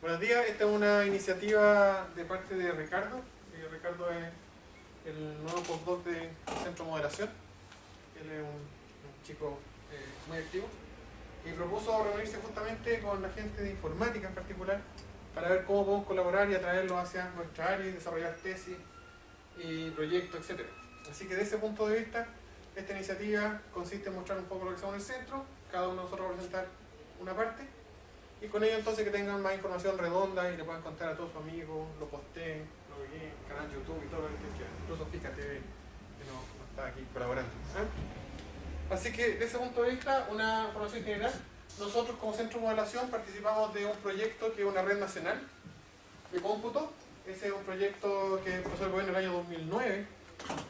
Buenos días, esta es una iniciativa de parte de Ricardo. Ricardo es el nuevo postdoc del Centro de Modelación. Él es un chico muy activo y propuso reunirse justamente con la gente de informática en particular para ver cómo podemos colaborar y atraerlos hacia nuestra área y desarrollar tesis y proyectos, etc. Así que desde ese punto de vista, esta iniciativa consiste en mostrar un poco lo que somos en el centro, cada uno de nosotros va a presentar una parte, y con ello entonces que tengan más información redonda y le puedan contar a todos sus amigos, lo posteen, lo vean en el canal de YouTube y todo lo que quieran. Incluso fíjate que no está aquí colaborando. Así que desde ese punto de vista, una información general. Nosotros como Centro de Modelación participamos de un proyecto que es una red nacional de cómputo. Ese es un proyecto que empezó el gobierno en el año 2009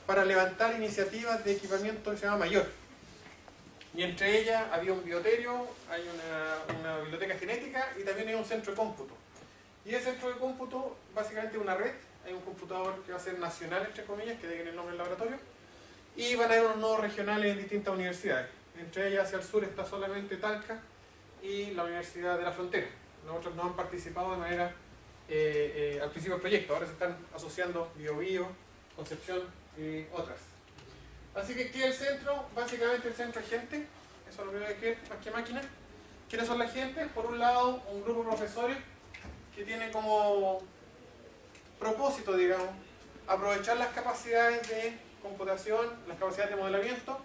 para levantar iniciativas de equipamiento que se llama Mayor. Y entre ellas había un bioterio, hay una biblioteca genética y también hay un centro de cómputo. Y el centro de cómputo básicamente es una red, hay un computador que va a ser nacional, entre comillas, que tiene el nombre del laboratorio, y van a haber unos nodos regionales en distintas universidades. Entre ellas hacia el sur está solamente Talca y la Universidad de la Frontera. Los otros no han participado de manera al principio del proyecto, ahora se están asociando Biobío, Concepción y otras. Así que ¿qué es el centro? Básicamente el centro es gente, eso es lo primero que es, más que máquina. ¿Quiénes son la gente? Por un lado, un grupo de profesores que tiene como propósito, digamos, aprovechar las capacidades de computación, las capacidades de modelamiento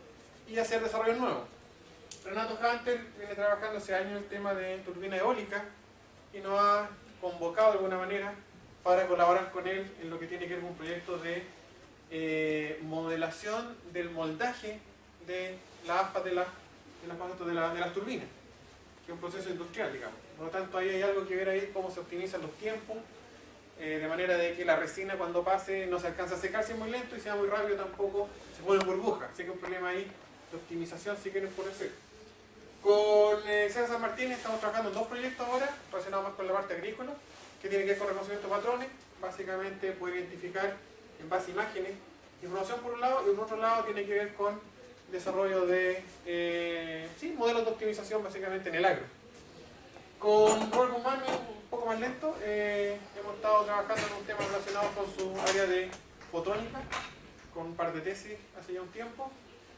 y hacer desarrollos nuevos. Renato Hunter viene trabajando hace años el tema de turbina eólica y nos ha convocado de alguna manera para colaborar con él en lo que tiene que ver con un proyecto de modelación del moldaje de las aspas de las turbinas, que es un proceso industrial, digamos. Por lo tanto, ahí hay algo que ver ahí, cómo se optimizan los tiempos, de manera de que la resina cuando pase no se alcanza a secar si es muy lento y si va muy rápido tampoco se pone en burbuja. Así que un problema ahí de optimización si quieren ponerse. Con César San Martínez estamos trabajando en dos proyectos ahora, relacionados más con la parte agrícola, que tiene que ver con reconocimiento de patrones, básicamente poder identificar en base a imágenes, información por un lado, y por otro lado tiene que ver con desarrollo de modelos de optimización básicamente en el agro. Con Robert Guzmán un poco más lento, hemos estado trabajando en un tema relacionado con su área de fotónica, con un par de tesis hace ya un tiempo,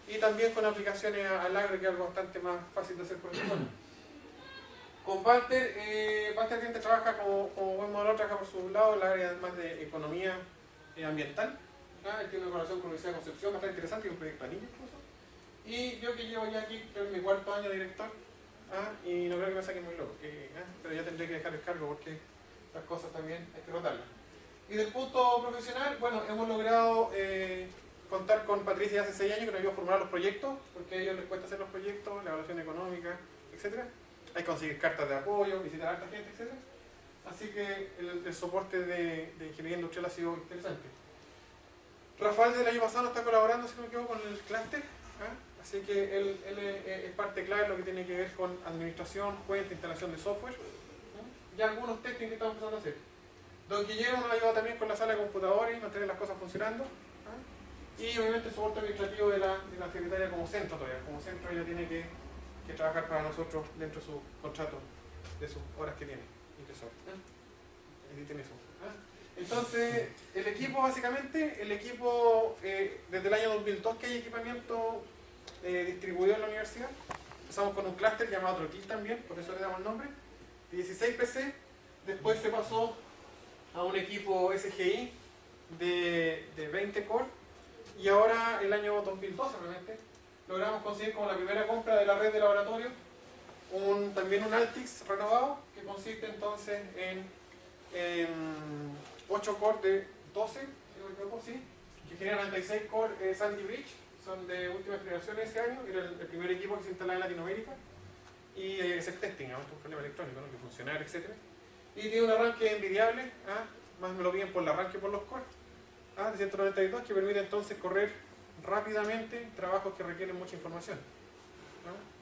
y también con aplicaciones al agro, que es algo bastante más fácil de hacer por el fondo. Con Walter, Walter Diente trabaja como buen modelador, trabaja por su lado en la área más de economía ambiental. Él tiene una colaboración con la Universidad de Concepción bastante interesante, y un proyecto anillo incluso. Y yo que llevo ya aquí, creo que mi cuarto año de director, y no creo que me saquen muy loco, pero ya tendré que dejar el cargo porque las cosas también hay que rotarlas. Y del punto profesional, bueno, hemos logrado contar con Patricia hace 6 años que nos ayudó a formular los proyectos, porque a ellos les cuesta hacer los proyectos, la evaluación económica, etc. Hay que conseguir cartas de apoyo, visitar a harta gente, etc. Así que el soporte de ingeniería industrial ha sido interesante. Rafael del año pasado está colaborando, si no me equivoco, con el clúster, así que él es parte clave en lo que tiene que ver con administración, cuenta, instalación de software, y algunos testing que estamos empezando a hacer. Don Guillermo nos ha ayudado también con la sala de computadores y mantener las cosas funcionando, y obviamente el soporte administrativo de la secretaria como centro todavía. Como centro ella tiene que trabajar para nosotros dentro de su contrato, de sus horas que tiene, impresor. Editen eso. Entonces, el equipo básicamente, desde el año 2002 que hay equipamiento distribuido en la universidad. Empezamos con un clúster llamado Troquil también, por eso le damos el nombre, 16 PC. Después se pasó a un equipo SGI de 20 core, y ahora el año 2012 realmente logramos conseguir como la primera compra de la red de laboratorio también un Altix renovado, que consiste entonces en 8 cores de 12, que generan 96 cores Sandy Bridge, son de última generación ese año, era el primer equipo que se instalaba en Latinoamérica, y hay que hacer testing, es un problema electrónico, ¿no? Que funcionar, etc. Y tiene un arranque envidiable, más me lo piden por el arranque por los cores, de 192, que permite entonces correr rápidamente trabajos que requieren mucha información.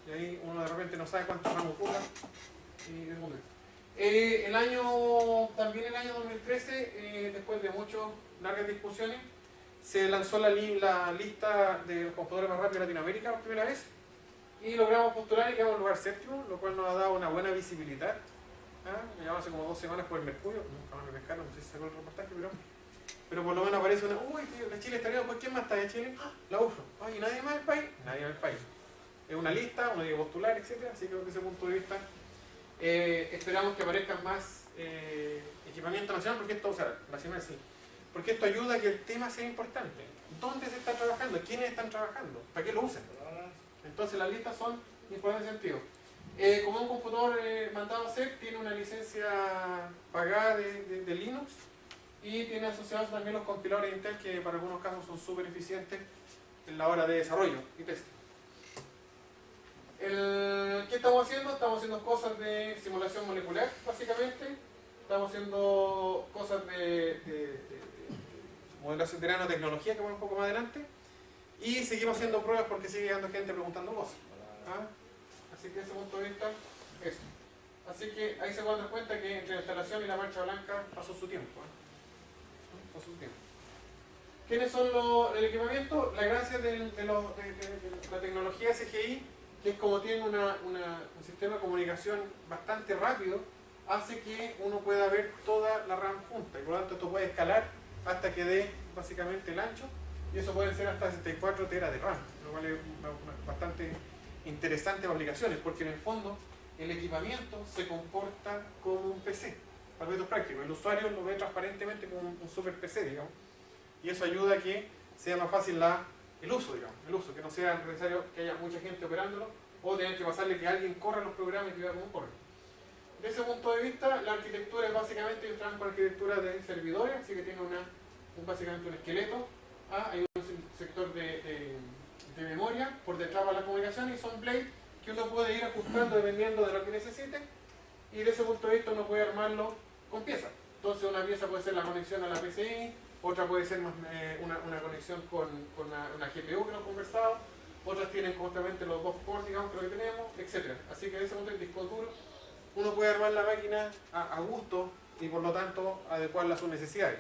Y ahí uno de repente no sabe cuántos ramos ocupa, y es momento. También el año 2013, después de muchas largas discusiones, se lanzó la lista de los computadores más rápidos de Latinoamérica por primera vez, y logramos postular y quedamos en lugar séptimo, lo cual nos ha dado una buena visibilidad ¿ah? Me llamaron hace como 2 semanas por el mercurio, nunca me pescaron, no sé si sacó el reportaje, pero por lo menos aparece una, uy, tío, la Chile está bien, pues ¿quién más está de Chile? ¡Ah! La UFRO. Ay, ¿y nadie más del país? Nadie más del país. Es una lista, uno tiene que postular, etc. Así que desde ese punto de vista esperamos que aparezcan más equipamiento nacional, porque esto, o sea, nacional sí, porque esto ayuda a que el tema sea importante. ¿Dónde se está trabajando? ¿Quiénes están trabajando? ¿Para qué lo usan? Entonces las listas son importantes en ese sentido. Como un computador mandado a hacer, tiene una licencia pagada de Linux y tiene asociados también los compiladores Intel que para algunos casos son súper eficientes en la hora de desarrollo y test. ¿Qué estamos haciendo? Estamos haciendo cosas de simulación molecular, básicamente. Estamos haciendo cosas de modelación de nanotecnología, que vamos un poco más adelante. Y seguimos haciendo pruebas porque sigue llegando gente preguntando cosas. ¿Ah? Así que desde ese punto de vista, eso. Así que ahí se van a dar cuenta que entre la instalación y la marcha blanca pasó su tiempo. Pasó su tiempo. ¿Quiénes son el equipamiento? La gracia de la tecnología SGI, que es como tiene un sistema de comunicación bastante rápido, hace que uno pueda ver toda la RAM junta y por lo tanto esto puede escalar hasta que dé básicamente el ancho y eso puede ser hasta 64 teras de RAM, lo cual es bastante interesante para aplicaciones porque en el fondo el equipamiento se comporta como un PC para efectos prácticos, el usuario lo ve transparentemente como un super PC, digamos, y eso ayuda a que sea más fácil el uso, que no sea necesario que haya mucha gente operándolo o tener que pasarle que alguien corra los programas y vea cómo corren. Desde ese punto de vista, la arquitectura es básicamente un trampo de arquitectura de servidores, así que tiene básicamente un esqueleto. Hay un sector de memoria por detrás para la comunicación y son blades que uno puede ir ajustando dependiendo de lo que necesite. Y desde ese punto de vista uno puede armarlo con piezas. Entonces una pieza puede ser la conexión a la PCI, otra puede ser una conexión con una GPU que hemos conversado, otras tienen justamente los 2 cores, digamos, que tenemos, etc. Así que desde ese punto de vista, el disco duro, uno puede armar la máquina a gusto y por lo tanto adecuarla a sus necesidades.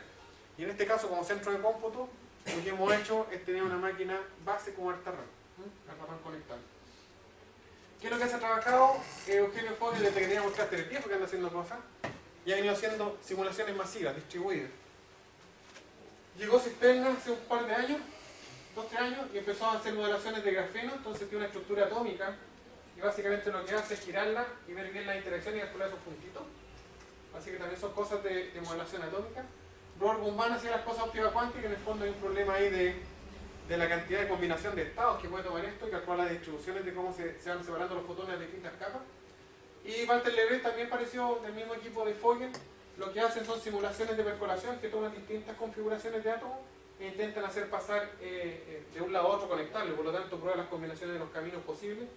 Y en este caso, como centro de cómputo, lo que hemos hecho es tener una máquina base con harta RAM, conectada. ¿Qué es lo que se ha trabajado? Eugenio Fogel, desde que teníamos Cluster el tiempo que anda haciendo cosas, y ha venido haciendo simulaciones masivas, distribuidas. Llegó Cisterna hace un par de años, 2-3 años, y empezó a hacer modelaciones de grafeno, entonces tiene una estructura atómica, y básicamente lo que hace es girarla y ver bien la interacción y calcular esos puntitos. Así que también son cosas de modelación atómica. Robert Bumbano hacía las cosas óptica cuántica, en el fondo hay un problema ahí de la cantidad de combinación de estados que puede tomar esto y calcular las distribuciones de cómo se van separando los fotones de distintas capas. Y Walter Levé también pareció del mismo equipo de Fogel. Lo que hacen son simulaciones de percolación que toman distintas configuraciones de átomos e intentan hacer pasar de un lado a otro, conectarlo, por lo tanto prueban las combinaciones de los caminos posibles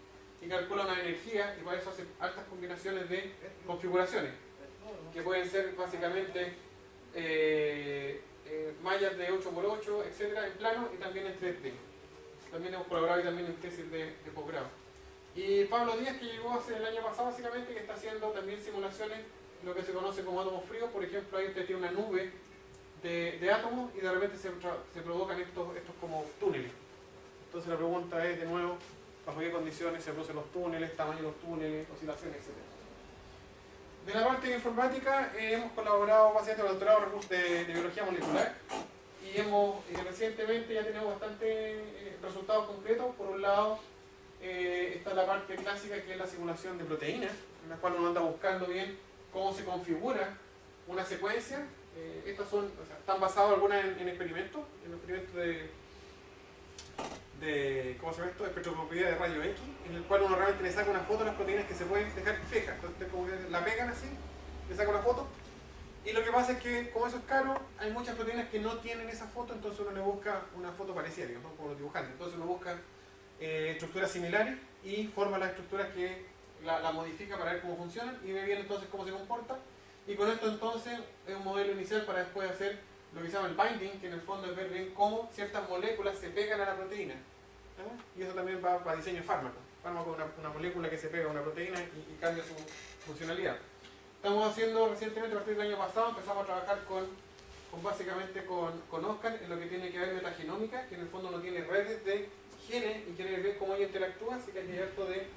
y calculan una energía y para eso hacen altas combinaciones de configuraciones que pueden ser básicamente mallas de 8×8, etcétera, en plano y también en 3D. También hemos colaborado y también en tesis de posgrado. Y Pablo Díaz, que llegó hace el año pasado básicamente, que está haciendo también simulaciones, lo que se conoce como átomos fríos. Por ejemplo, ahí usted tiene una nube de átomos y de repente se provocan estos como túneles. Entonces la pregunta es de nuevo, ¿bajo qué condiciones se producen los túneles, tamaño de los túneles, oscilaciones, etcétera? De la parte de informática hemos colaborado básicamente con el doctorado de biología molecular y recientemente ya tenemos bastantes resultados concretos. Por un lado está la parte clásica que es la simulación de proteínas, en la cual uno anda buscando bien cómo se configura una secuencia. Estas están basadas algunas en experimentos, ¿cómo se llama esto? Espectroscopía de rayo X, en el cual uno realmente le saca una foto a las proteínas que se pueden dejar fijas. Entonces como que la pegan así, le saca una foto. Y lo que pasa es que como eso es caro, hay muchas proteínas que no tienen esa foto, entonces uno le busca una foto parecida, digamos, como los dibujantes. Entonces uno busca estructuras similares y forma las estructuras que la modifica para ver cómo funcionan y ve bien entonces cómo se comporta. Y con esto entonces es un modelo inicial para después hacer lo que se llama el binding, que en el fondo es ver bien cómo ciertas moléculas se pegan a la proteína. Y eso también va para diseño de fármacos. Fármaco es una molécula que se pega a una proteína y cambia su funcionalidad. Estamos haciendo recientemente, a partir del año pasado, empezamos a trabajar básicamente con Oscar en lo que tiene que ver metagenómica, que en el fondo no tiene redes de genes y quiere ver cómo ella interactúa, así que hay harto de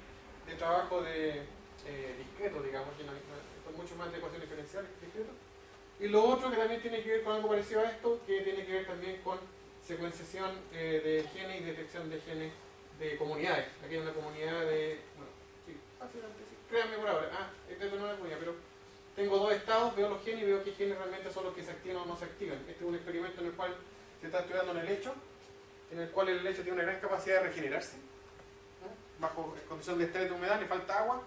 trabajo de discretos, digamos, que son mucho más de ecuaciones diferenciales discretos. Y lo otro que también tiene que ver con algo parecido a esto, que tiene que ver también con secuenciación de genes y detección de genes de comunidades. Aquí hay una comunidad de... Bueno, sí, fácilmente, sí. Créanme por ahora. Esto no es una comunidad, pero tengo dos estados, veo los genes y veo qué genes realmente son los que se activan o no se activan. Este es un experimento en el cual se está estudiando en el helecho, en el cual el helecho tiene una gran capacidad de regenerarse. Bajo condición de estrés de humedad, le falta agua.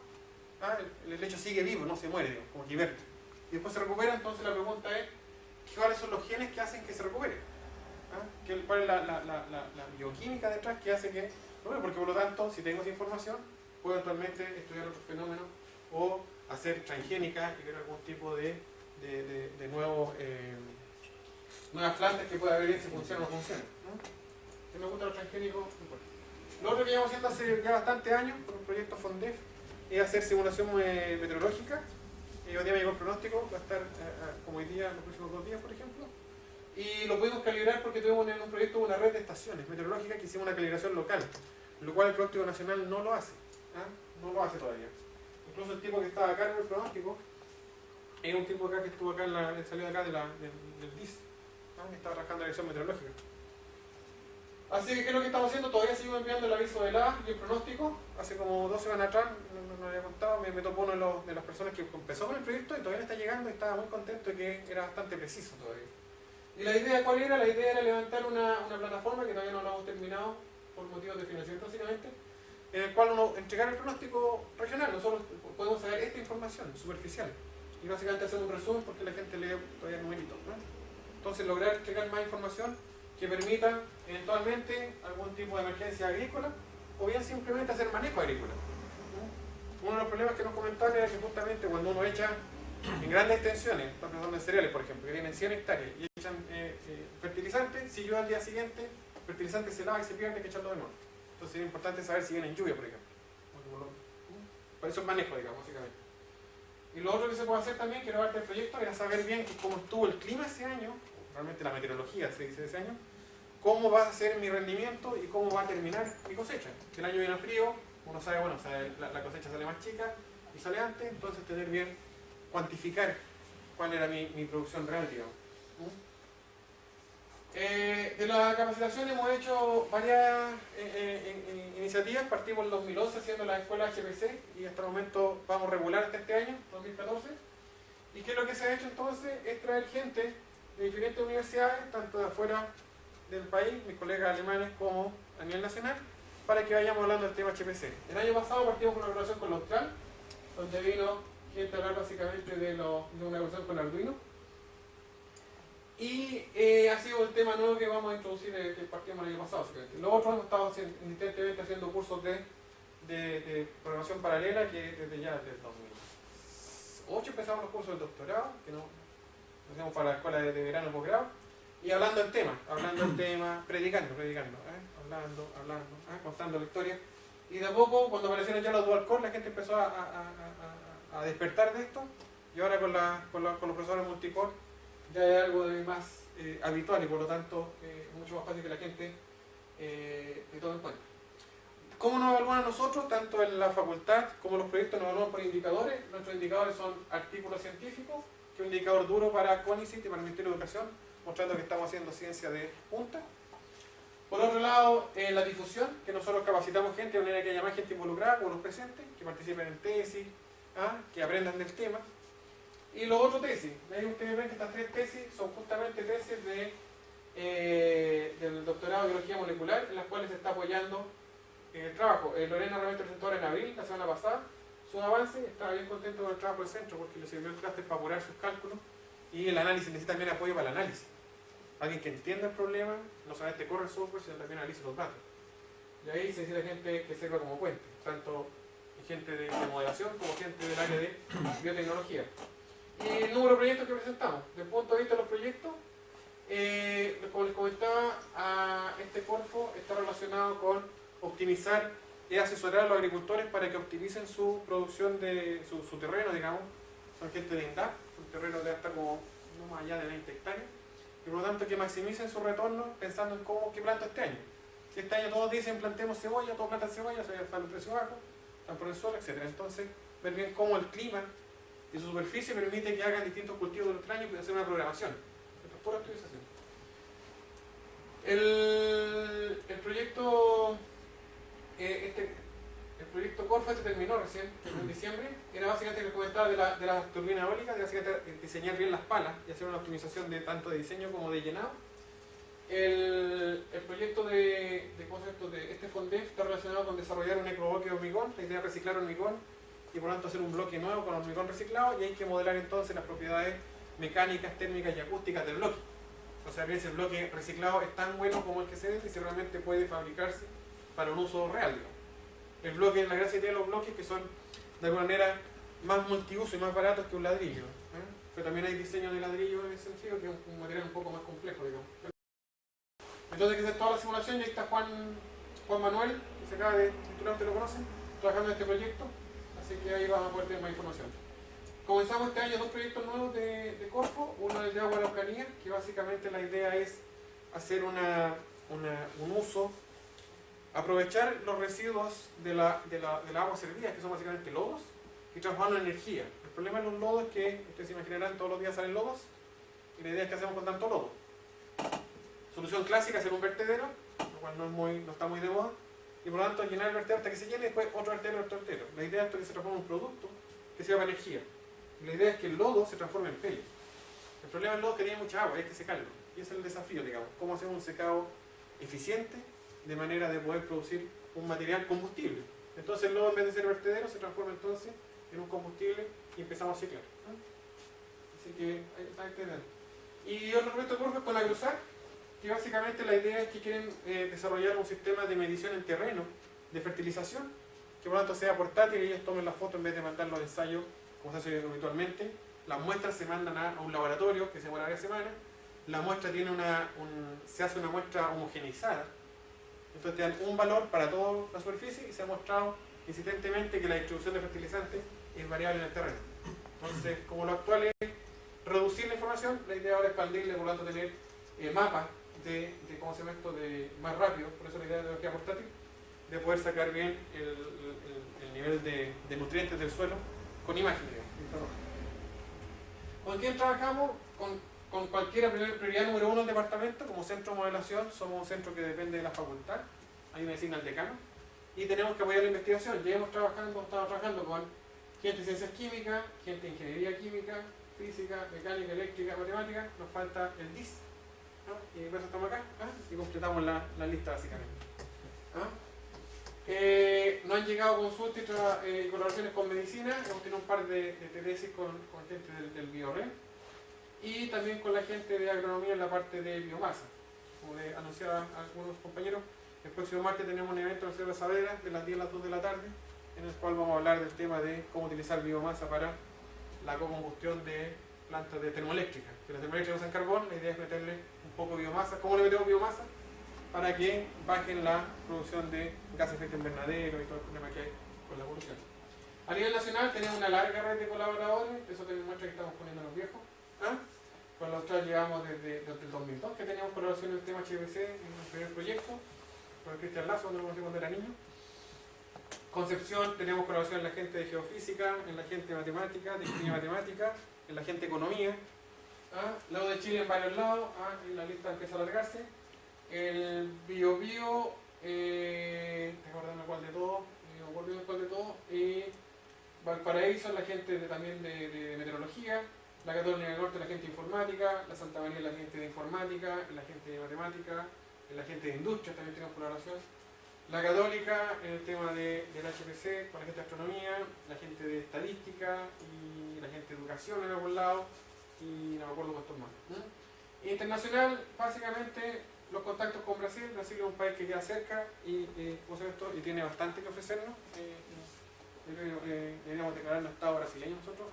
El helecho sigue vivo, no se muere, digamos, como Gilberto. Y después se recupera, entonces la pregunta es, ¿cuáles son los genes que hacen que se recupere? ¿Cuál es la bioquímica detrás que hace que... Bueno, porque por lo tanto, si tengo esa información, puedo eventualmente estudiar otros fenómenos o hacer transgénica y ver algún tipo de nuevas plantas que pueda ver bien si funcionan o no funcionan. Si me gusta lo transgénico, no importa. Lo otro que llevamos haciendo hace ya bastantes años, con un proyecto FONDEF, es hacer simulación meteorológica. Hoy día me llegó el pronóstico, va a estar como hoy día, los próximos 2 días, por ejemplo. Y lo pudimos calibrar porque tuvimos en un proyecto una red de estaciones meteorológicas que hicimos una calibración local, lo cual el pronóstico nacional no lo hace. No lo hace todavía. Incluso el tipo que estaba a cargo del pronóstico es un tipo acá que estuvo acá salió de acá del DIS, que estaba trabajando en la dirección meteorológica. Así que, ¿qué es lo que estamos haciendo? Todavía seguimos enviando el aviso del A y el pronóstico. Hace como 2 semanas atrás, no había contado, me topó uno de las personas que empezó con el proyecto y todavía está llegando y estaba muy contento de que era bastante preciso todavía. ¿Y la idea cuál era? La idea era levantar una plataforma que todavía no lo hemos terminado por motivos de financiamiento básicamente, en el cual uno entregar el pronóstico regional. Nosotros podemos saber esta información superficial y básicamente hacer un resumen porque la gente lee todavía numeritos, ¿no? Entonces lograr entregar más información que permita eventualmente algún tipo de emergencia agrícola o bien simplemente hacer manejo agrícola. Uno de los problemas que nos comentaban era que justamente cuando uno echa en grandes extensiones, estamos pensando en cereales por ejemplo, que tienen 100 hectáreas y echan fertilizante, si llueve al día siguiente, el fertilizante se lava y se pierde, hay que echarlo de nuevo. Entonces es importante saber si viene en lluvia, por ejemplo. Para eso es manejo, digamos, básicamente. Y lo otro que se puede hacer también, que era parte del proyecto, era saber bien cómo estuvo el clima ese año, realmente la meteorología se dice ese año, cómo va a ser mi rendimiento y cómo va a terminar mi cosecha. Si el año viene frío, uno sabe, bueno, la cosecha sale más chica y sale antes, entonces tener bien, cuantificar cuál era mi producción real, digamos. De la capacitación hemos hecho varias iniciativas. Partimos en 2011 haciendo la escuela HPC y hasta el momento vamos regular hasta este año, 2014. ¿Y qué es lo que se ha hecho entonces? Es traer gente de diferentes universidades, tanto de afuera del país, mis colegas alemanes, como a nivel nacional, para que vayamos hablando del tema HPC. El año pasado partimos con una relación con la Austral, donde vino gente a hablar básicamente de una relación con Arduino. Y ha sido el tema nuevo que vamos a introducir que partimos el año pasado. Básicamente. Los otros hemos estado insistentemente haciendo cursos de programación paralela, que desde ya desde el 2008 empezamos los cursos de doctorado, que no hacemos para la escuela de verano posgrado, y hablando del tema, predicando, hablando, contando la historia. Y de a poco, cuando aparecieron ya los dual core, la gente empezó a despertar de esto, y ahora con los profesores multicore ya hay algo de más habitual y por lo tanto mucho más fácil que la gente le tome en cuenta. ¿Cómo nos evalúan a nosotros? Tanto en la facultad como los proyectos nos evalúan por indicadores. Nuestros indicadores son artículos científicos, que es un indicador duro para CONICET y para el Ministerio de Educación, mostrando que estamos haciendo ciencia de punta. Por otro lado, la difusión, que nosotros capacitamos gente de manera que haya más gente involucrada, como los presentes, que participen en tesis, que aprendan del tema. Y los otros tesis, ahí ustedes ven que estas 3 tesis son justamente tesis del doctorado de biología molecular, en las cuales se está apoyando el trabajo. Lorena realmente presentó ahora en abril, la semana pasada, su avance. Estaba bien contento con el trabajo del centro porque le sirvió el clúster para apurar sus cálculos, y el análisis necesita también apoyo para el análisis. Alguien que entienda el problema, no solamente corre el software, sino también analiza los datos. Y ahí se necesita gente que sirva como puente, tanto gente de modelación como gente del área de biotecnología. Y el número de proyectos que presentamos. Desde el punto de vista de los proyectos, como les comentaba, este Corfo está relacionado con optimizar y asesorar a los agricultores para que optimicen su producción de su terreno, digamos. Son gente de INDAP, un terreno de hasta como no más allá de 20 hectáreas. Y por lo tanto que maximicen su retorno pensando en qué planto este año. Si este año todos dicen plantemos cebolla, todos plantan cebolla, se va a un precio bajo, están por el suelo, etc. Entonces ver bien cómo el clima y su superficie permite que hagan distintos cultivos durante el año y hacer una programación. Esto es pura optimización. El proyecto el proyecto Corfo se terminó recién, en diciembre. Era básicamente lo que comentaba de las turbinas eólicas, de básicamente diseñar bien las palas y hacer una optimización de tanto de diseño como de llenado. El proyecto ¿cómo se llama? De este FONDEF está relacionado con desarrollar un ecobloque de hormigón. La idea es reciclar hormigón y por lo tanto hacer un bloque nuevo con hormigón reciclado, y hay que modelar entonces las propiedades mecánicas, térmicas y acústicas del bloque. O sea, ver si el bloque reciclado es tan bueno como el que se vende y si realmente puede fabricarse para un uso real, digamos. El bloque, la gracia tiene los bloques que son de alguna manera más multiuso y más baratos que un ladrillo, pero también hay diseño de ladrillo en ese sentido, que es un material un poco más complejo, digamos. Entonces hay que hacer toda la simulación, y ahí está Juan Manuel, que se acaba de titular, ustedes lo conocen, trabajando en este proyecto, así que ahí vamos a poder tener más información. Comenzamos este año dos proyectos nuevos de Corfo. Uno es de agua de la Araucanía, que básicamente la idea es hacer un uso, aprovechar los residuos de la agua servida, que son básicamente lodos, y transformarlo en energía. El problema de los lodos es que, ustedes se imaginarán, todos los días salen lodos, y la idea es que hacemos con tanto lodo. Solución clásica, hacer un vertedero, lo cual no está muy de moda, y por lo tanto llenar el vertedero hasta que se llene, y después otro vertedero, otro vertedero. La idea es que se transforme en un producto que sirva para energía. La idea es que el lodo se transforme en pellet. El problema del lodo es que tiene mucha agua, hay que secarlo. Y ese es el desafío, digamos, cómo hacer un secado eficiente de manera de poder producir un material combustible. Entonces el lodo, en vez de ser vertedero, se transforma entonces en un combustible y empezamos a ciclar. Así que ahí está. Y otro proyecto Corfo es con Agrosar, que básicamente la idea es que quieren desarrollar un sistema de medición en terreno de fertilización, que por lo tanto sea portátil y ellos tomen la foto en vez de mandar los ensayos como se hace habitualmente. Las muestras se mandan a un laboratorio que se demora varias semanas. La muestra tiene se hace una muestra homogeneizada. Entonces te dan un valor para toda la superficie y se ha mostrado insistentemente que la distribución de fertilizantes es variable en el terreno. Entonces, como lo actual es reducir la información, la idea ahora es expandirle, por lo tanto tener mapas de ¿cómo se llama esto?, de más rápido, por eso la idea de tecnología portátil, de poder sacar bien el nivel de nutrientes del suelo con imágenes. ¿Con quién trabajamos? Con cualquiera. Prioridad número uno del departamento. Como centro de modelación somos un centro que depende de la facultad, ahí me designa el decano, y tenemos que apoyar la investigación. Ya hemos estado trabajando con gente de ciencias químicas, gente de ingeniería química, física, mecánica, eléctrica, matemática. Nos falta el DIS, ¿no? Y por eso estamos acá, y completamos la lista básicamente. Nos han llegado consultas y colaboraciones con medicina. Hemos tenido un par de tesis con gente del BioRem, y también con la gente de agronomía en la parte de biomasa. Como le anunciaba a algunos compañeros, el próximo martes tenemos un evento en el Cerro de Saavedra de las 10 a las 2 de la tarde, en el cual vamos a hablar del tema de cómo utilizar biomasa para la co-combustión de plantas de termoeléctricas. Que las termoeléctricas usan carbón, la idea es meterle un poco de biomasa. ¿Cómo le metemos biomasa? Para que bajen la producción de gases de efecto invernadero y todo el problema que hay con la evolución. A nivel nacional tenemos una larga red de colaboradores, eso te demuestra que estamos poniendo los viejos. Con los otros llevamos desde el 2002 que teníamos colaboración en el tema HPC en el primer proyecto, con el Cristian Lazo, donde lo conocí cuando era niño. Concepción, tenemos colaboración en la gente de geofísica, en la gente de matemática, de ingeniería matemática, en la gente de economía. Lado de Chile en varios lados, y la lista empieza a alargarse. El BioBio, tengo que acordarme cuál de todo, y Valparaíso, la gente también de meteorología, la Católica del Norte, la gente de informática, la Santa María, la gente de informática, la gente de matemática, la gente de industria, también tenemos colaboración. La Católica en el tema del HPC, con la gente de astronomía, la gente de estadística y la gente de educación en algún lado, y no me acuerdo cuántos más. Internacional, básicamente los contactos con Brasil. Brasil es un país que queda cerca y tiene bastante que ofrecernos. Deberíamos declararnos Estado brasileño nosotros.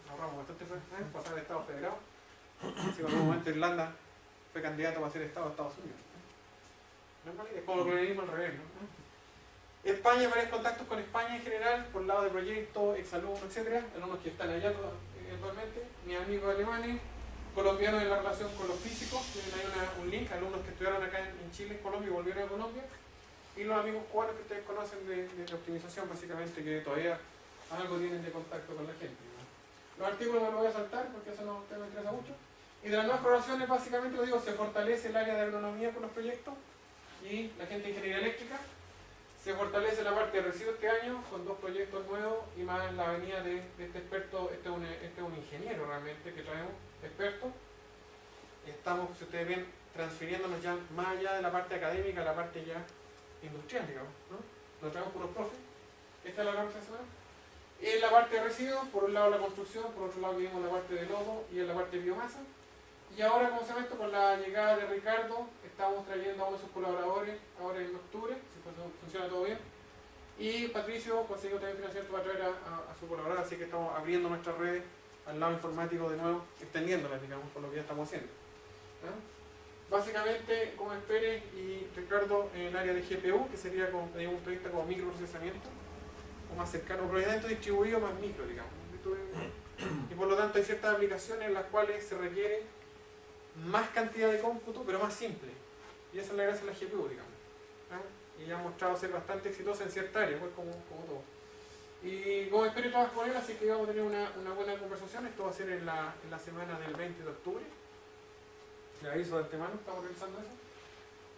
Ahorramos bastante pasar al Estado federado. Si en algún momento Irlanda fue candidato para ser Estado de Estados Unidos. Es como el colonialismo al revés, ¿no? España, varios contactos con España en general, por el lado de proyectos, exalumnos, etc. Alumnos que están allá eventualmente, mis amigos alemanes, colombianos en la relación con los físicos, tienen ahí un link, alumnos que estudiaron acá en Chile, en Colombia y volvieron a Colombia, y los amigos cubanos que ustedes conocen de optimización, básicamente, que todavía algo tienen de contacto con la gente, ¿no? Los artículos no los voy a saltar porque eso no me interesa mucho. Y de las nuevas programaciones, básicamente, lo digo, se fortalece el área de agronomía con los proyectos y la gente de ingeniería eléctrica. Se fortalece la parte de residuos este año con 2 proyectos nuevos y más la venida de este experto. Este es un ingeniero realmente que traemos, experto. Estamos, si ustedes ven, transfiriéndonos ya más allá de la parte académica a la parte ya industrial, digamos, ¿no? Lo traemos por los profes. Esta es la próxima semana. En la parte de residuos, por un lado la construcción, por otro lado vimos la parte de lodo y en la parte de biomasa. Y ahora, como se llama esto, con la llegada de Ricardo, estamos trayendo a uno de sus colaboradores ahora en octubre, si funciona todo bien. Y Patricio consiguió también financiamiento para traer a su colaborador, así que estamos abriendo nuestras redes al lado informático de nuevo, extendiéndolas, digamos, por lo que ya estamos haciendo. ¿Ah? Básicamente, como Pérez y Ricardo en el área de GPU, que sería como, digamos, un proyecto como microprocesamiento, o más cercano, procesamiento distribuido más micro, digamos. Y por lo tanto hay ciertas aplicaciones en las cuales se requiere más cantidad de cómputo, pero más simple. Y esa es la gracia de la GPU, digamos. ¿Ah? Y ya ha mostrado ser bastante exitosa en cierta área, pues como todo. Y como espero trabajar con él, así que vamos a tener una buena conversación. Esto va a ser en la semana del 20 de octubre. Le aviso de antemano, estamos realizando eso.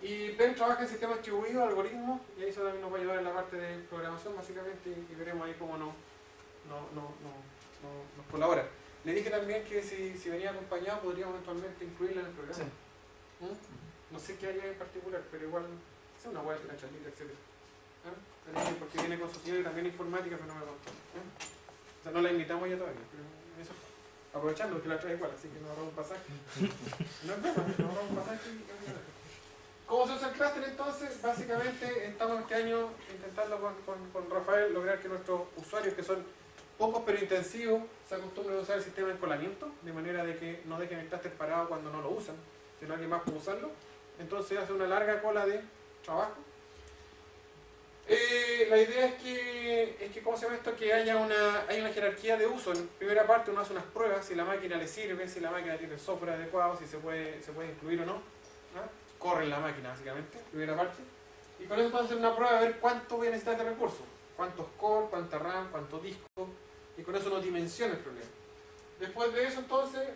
Y Ben trabaja en sistemas distribuidos, algoritmos, y ahí eso también nos va a ayudar en la parte de programación, básicamente, y veremos ahí cómo nos colabora. Le dije también que si venía acompañado podríamos eventualmente incluirla en el programa. Sí. ¿Mm? No sé qué haría en particular, pero igual es una vuelta, una charlita, etc. ¿Ah? Porque viene con su señor y también informática, pero no me contó. O sea, no la invitamos ya todavía, pero eso, aprovechando que la trae igual, así que nos ahorramos un pasaje. No es broma, nos ahorramos un pasaje y ¿cómo se usa el clúster entonces? Básicamente estamos este año intentando con Rafael lograr que nuestros usuarios, que son pocos pero intensivos, se acostumbren a usar el sistema de encolamiento, de manera de que no dejen el clúster parado cuando no lo usan, sino alguien más puede usarlo. Entonces hace una larga cola de trabajo. La idea es que ¿cómo se llama esto? Que hay una jerarquía de uso. En primera parte uno hace unas pruebas, si la máquina le sirve, si la máquina tiene el software adecuado, si se puede incluir o no. ¿Ah? Corre en la máquina básicamente, primera parte. Y con eso vamos a hacer una prueba a ver cuánto voy a necesitar de recursos. Cuántos core, cuánta RAM, cuántos discos. Y con eso uno dimensiona el problema. Después de eso entonces,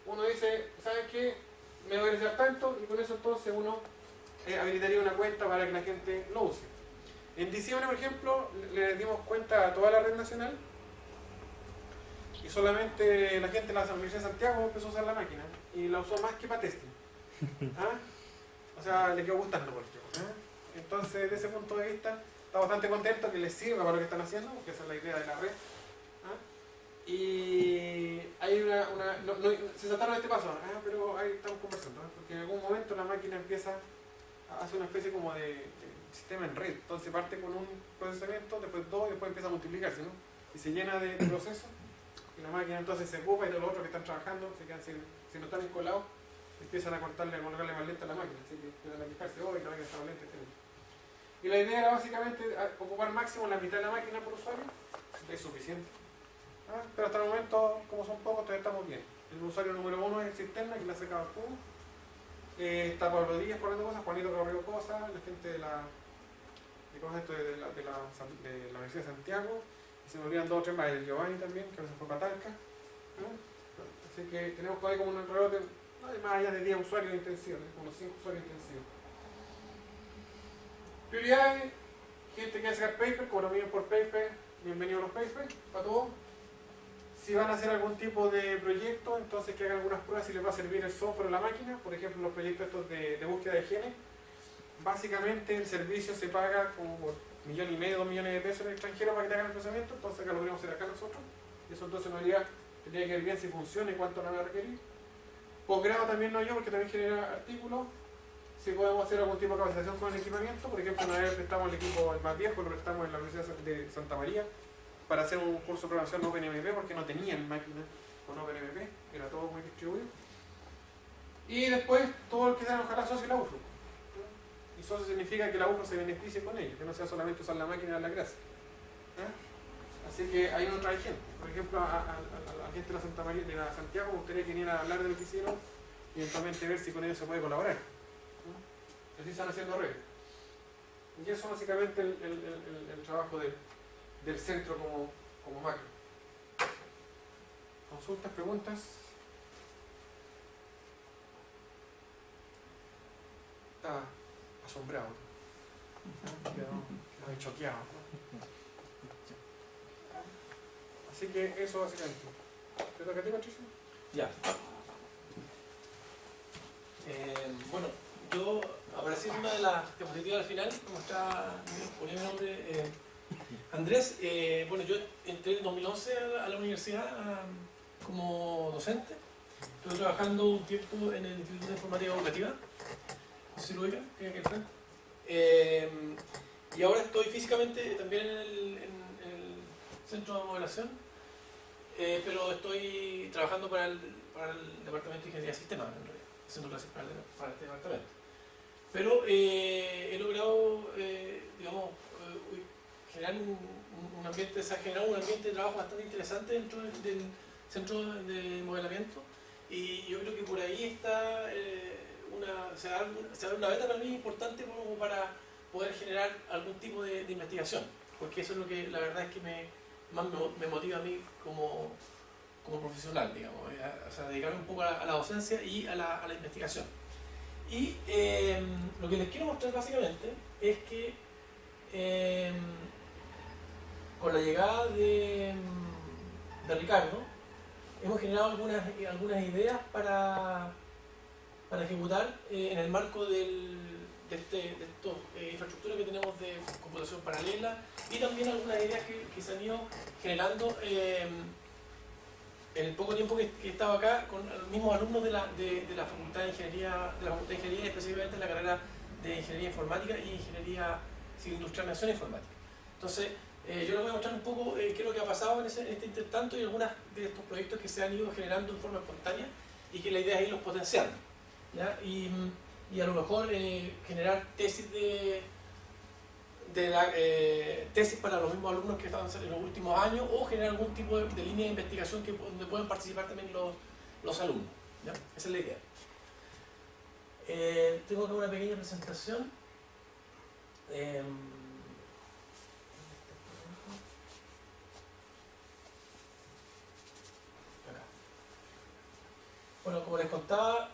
uno dice, ¿sabes qué? Me voy a necesitar tanto, y con eso entonces uno habilitaría una cuenta para que la gente lo use. En diciembre, por ejemplo, le dimos cuenta a toda la red nacional y solamente la gente de la Universidad de Santiago empezó a usar la máquina y la usó más que para testing. ¿Ah? O sea, le quedó gustando por ejemplo. ¿Ah? Entonces, desde ese punto de vista, está bastante contento que les sirva para lo que están haciendo, porque esa es la idea de la red. ¿Ah? Y hay se saltaron este paso, pero ahí estamos conversando, ¿eh? Porque en algún momento la máquina empieza a hacer una especie como de sistema en red. Entonces parte con un procesamiento, después dos, y después empieza a multiplicarse, ¿no? Y se llena de procesos, y la máquina entonces se ocupa, y de los otros que están trabajando, se quedan si no están encolados, empiezan a colocarle más lenta a la máquina, así que empiezan a quejarse, y la máquina está más lenta, etc. Y la idea era básicamente ocupar máximo la mitad de la máquina por usuario, es suficiente. Pero hasta el momento, como son pocos, todavía estamos bien. El usuario número 1 es el Cisterna, que le ha sacado el cubo. Está Pablo Díaz poniendo cosas, Juanito Carrillo cosas, la gente de la Universidad de Santiago, y se me olvidan 2 o 3 más, el Giovanni también, que a veces fue para Talca. Así que tenemos por ahí como un alrededor de más allá de 10 usuarios intensivos, como 5 usuarios intensivos. Prioridades, gente que quiere sacar paper, como lo piden por paper, bienvenidos a los papers, para todos. Si van a hacer algún tipo de proyecto, entonces que hagan algunas pruebas si les va a servir el software o la máquina. Por ejemplo, los proyectos estos de búsqueda de genes. Básicamente el servicio se paga como por 1,5 millones, 2 millones de pesos en el extranjero para que te hagan el procesamiento, entonces acá lo podríamos hacer acá nosotros. Y eso entonces nos diría que tiene que ver bien si funciona y cuánto nos va a requerir. Posgrado también no yo, porque también genera artículos. Si podemos hacer algún tipo de capacitación con el equipamiento, por ejemplo, una vez prestamos el equipo el más viejo, lo prestamos en la Universidad de Santa María para hacer un curso de programación OpenMP porque no tenían máquinas con OpenMP, era todo muy distribuido. Y después todo el que sea ojalá socio la UFRO. Y socio significa que la UFRO se beneficie con ello, que no sea solamente usar la máquina y dar la gracia. Así que ahí no trae gente. Por ejemplo, a la gente de la Santa María, de la Santiago, me gustaría que vinieran a hablar de lo que hicieron y eventualmente ver si con ellos se puede colaborar. Así están haciendo redes. Y eso básicamente el trabajo del centro como macro. Consultas, preguntas. Está asombrado. Quedó choqueado. Así que eso básicamente. ¿Te toca a ti, Patricio? Ya. Bueno, yo aparecí en una de las diapositivas al final, como está, ponía mi nombre, Andrés. Bueno, yo entré en 2011 a la universidad como docente. Estuve trabajando un tiempo en el Instituto de Informática Educativa, no sé si lo ubican, que hay aquí al frente. Y ahora estoy físicamente también en el centro de modelación, pero estoy trabajando para el Departamento de Ingeniería de Sistemas, en realidad, haciendo clases para este departamento. Pero he logrado, digamos, generar un ambiente, se ha generado un ambiente de trabajo bastante interesante dentro del centro de modelamiento, y yo creo que por ahí está se abre una beta para mí importante como para poder generar algún tipo de investigación, porque eso es lo que la verdad es que más me motiva a mí como profesional, digamos, o sea, dedicarme un poco a la docencia y a la investigación. Y lo que les quiero mostrar básicamente es que con la llegada de Ricardo hemos generado algunas ideas para ejecutar en el marco de esta infraestructura que tenemos de computación paralela, y también algunas ideas que se han ido generando en el poco tiempo que he estado acá con los mismos alumnos de la Facultad de Ingeniería, específicamente en la carrera de Ingeniería Informática y Ingeniería Civil Industrial Mención Informática. Entonces, yo les voy a mostrar un poco qué es lo que ha pasado en este intertanto y algunos de estos proyectos que se han ido generando en forma espontánea y que la idea es irlos potenciando, ¿ya? Y a lo mejor generar tesis tesis para los mismos alumnos que estaban en los últimos años, o generar algún tipo de línea de investigación donde puedan participar también los alumnos, ¿ya? Esa es la idea. Tengo acá una pequeña presentación. Acá. Bueno, como les contaba,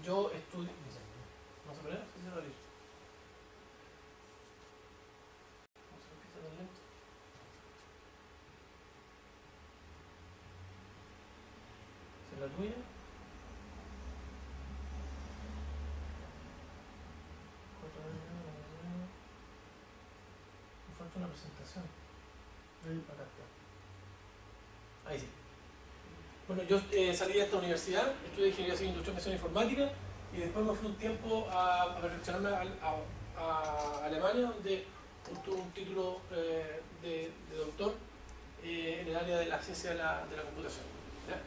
yo estudio... ¿No se puede? ¿Sí se va a abrir? ¿La tuya? Me falta una presentación. Acá está. Ahí sí. Bueno, yo salí de esta universidad, estudié Ingeniería Civil Industrial Mención Informática, y después me fui un tiempo a perfeccionarme a Alemania, donde obtuve un título de doctor en el área de la ciencia de la computación, ¿ya?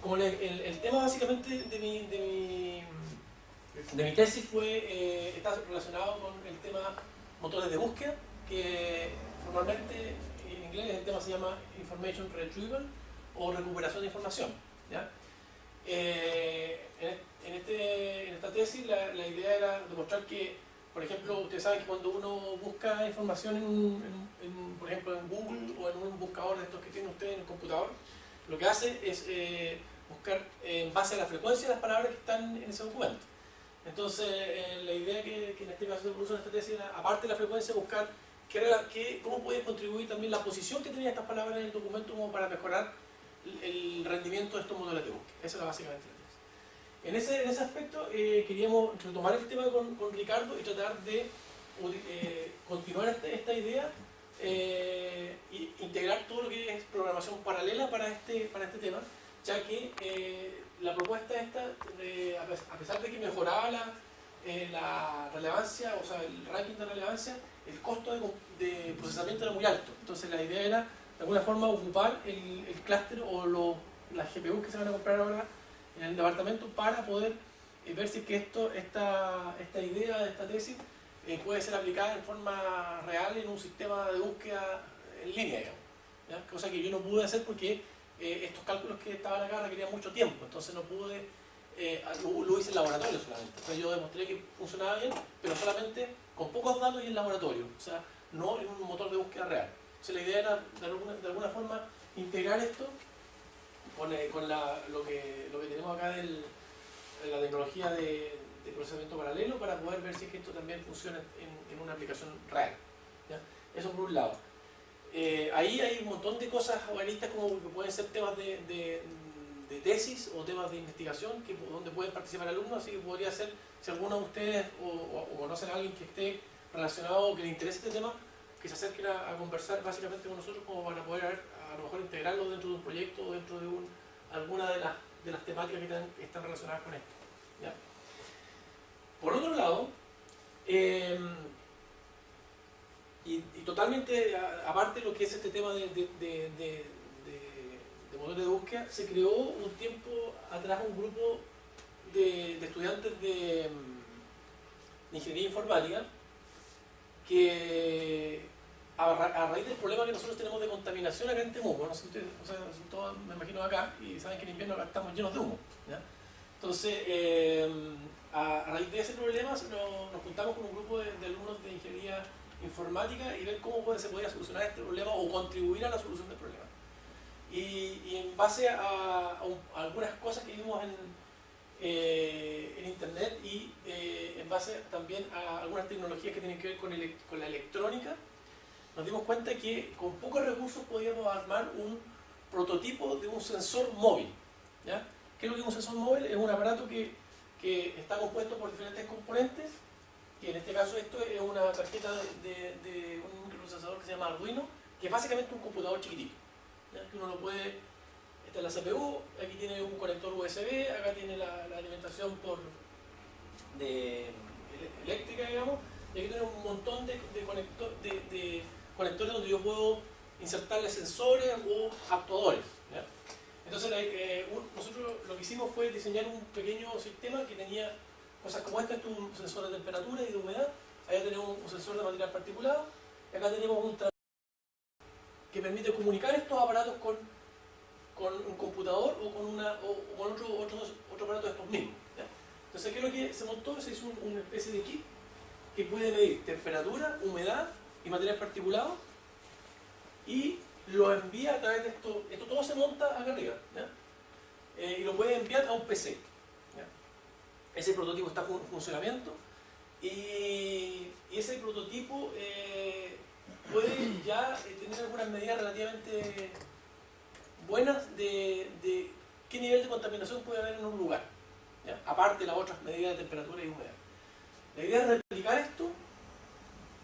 Como el tema básicamente de mi tesis está relacionado con el tema motores de búsqueda, que formalmente en inglés el tema se llama Information Retrieval o recuperación de información, ¿ya? En esta tesis la idea era demostrar que, por ejemplo, ustedes saben que cuando uno busca información por ejemplo en Google o en un buscador de estos que tienen ustedes en el computador, lo que hace es buscar en base a la frecuencia de las palabras que están en ese documento. Entonces, la idea que en este caso se propuso en esta tesis era, aparte de la frecuencia, buscar cómo puede contribuir también la posición que tenían estas palabras en el documento como para mejorar el rendimiento de estos motores de búsqueda. Esa era básicamente la tesis. En ese aspecto queríamos retomar el tema con Ricardo y tratar de continuar esta idea e integrar todo lo que es programación paralela para este tema, ya que la propuesta esta, a pesar de que mejoraba la relevancia, o sea, el ranking de relevancia, el costo de procesamiento era muy alto. Entonces la idea era, de alguna forma, ocupar el clúster o las GPUs que se van a comprar ahora en el departamento para poder ver si es que esta idea de esta tesis puede ser aplicada en forma real en un sistema de búsqueda en línea, digamos, ¿ya? Cosa que yo no pude hacer porque estos cálculos que estaban acá requerían mucho tiempo, entonces no pude, lo hice en laboratorio solamente. Entonces yo demostré que funcionaba bien, pero solamente con pocos datos y en laboratorio, o sea, no en un motor de búsqueda real. Entonces la idea era de alguna forma integrar esto con lo que tenemos acá de la tecnología de procesamiento paralelo para poder ver si es que esto también funciona en una aplicación real. ¿Ya? Eso por un lado. Ahí hay un montón de cosas organistas como que pueden ser temas de tesis o temas de investigación donde pueden participar alumnos, así que podría ser, si alguno de ustedes o conocen a alguien que esté relacionado o que le interese este tema, que se acerquen a conversar básicamente con nosotros como para poder a lo mejor integrarlo dentro de un proyecto o dentro de alguna de las temáticas que están relacionadas con esto. ¿Ya? Por otro lado, y totalmente aparte de lo que es este tema de motores de búsqueda, se creó un tiempo atrás un grupo de estudiantes de ingeniería informática que a raíz del problema que nosotros tenemos de contaminación acá en Temuco, no sé si ustedes, o sea, todos me imagino acá, y saben que en invierno acá estamos llenos de humo, ¿ya? Entonces, a raíz de ese problema nos juntamos con un grupo de alumnos de ingeniería informática y ver cómo se podía solucionar este problema o contribuir a la solución del problema. Y en base a algunas cosas que vimos en internet y en base también a algunas tecnologías que tienen que ver con la electrónica, nos dimos cuenta que con pocos recursos podíamos armar un prototipo de un sensor móvil. ¿Ya? ¿Qué es lo que es un sensor móvil? Es un aparato que está compuesto por diferentes componentes, que en este caso esto es una tarjeta de un microprocesador que se llama Arduino, que es básicamente un computador chiquitito, ¿ya? Que uno lo puede, esta es la CPU, aquí tiene un conector USB, acá tiene la alimentación eléctrica, digamos, y aquí tiene un montón de conectores donde yo puedo insertarle sensores o actuadores. ¿Ya? Entonces nosotros lo que hicimos fue diseñar un pequeño sistema que tenía cosas como esta, un sensor de temperatura y de humedad, allá tenemos un sensor de material particulado, y acá tenemos un transmisor que permite comunicar estos aparatos con un computador o con otro aparato de estos mismos. ¿Ya? Entonces, ¿qué es lo que se montó? Se hizo una especie de kit que puede medir temperatura, humedad y material particulado y lo envía a través de esto. Esto todo se monta acá arriba, ¿ya? Y lo puede enviar a un PC. ¿Ya? Ese prototipo está en funcionamiento y ese prototipo puede ya tener algunas medidas relativamente buenas de qué nivel de contaminación puede haber en un lugar, ¿ya? Aparte de las otras medidas de temperatura y humedad. La idea es replicar esto,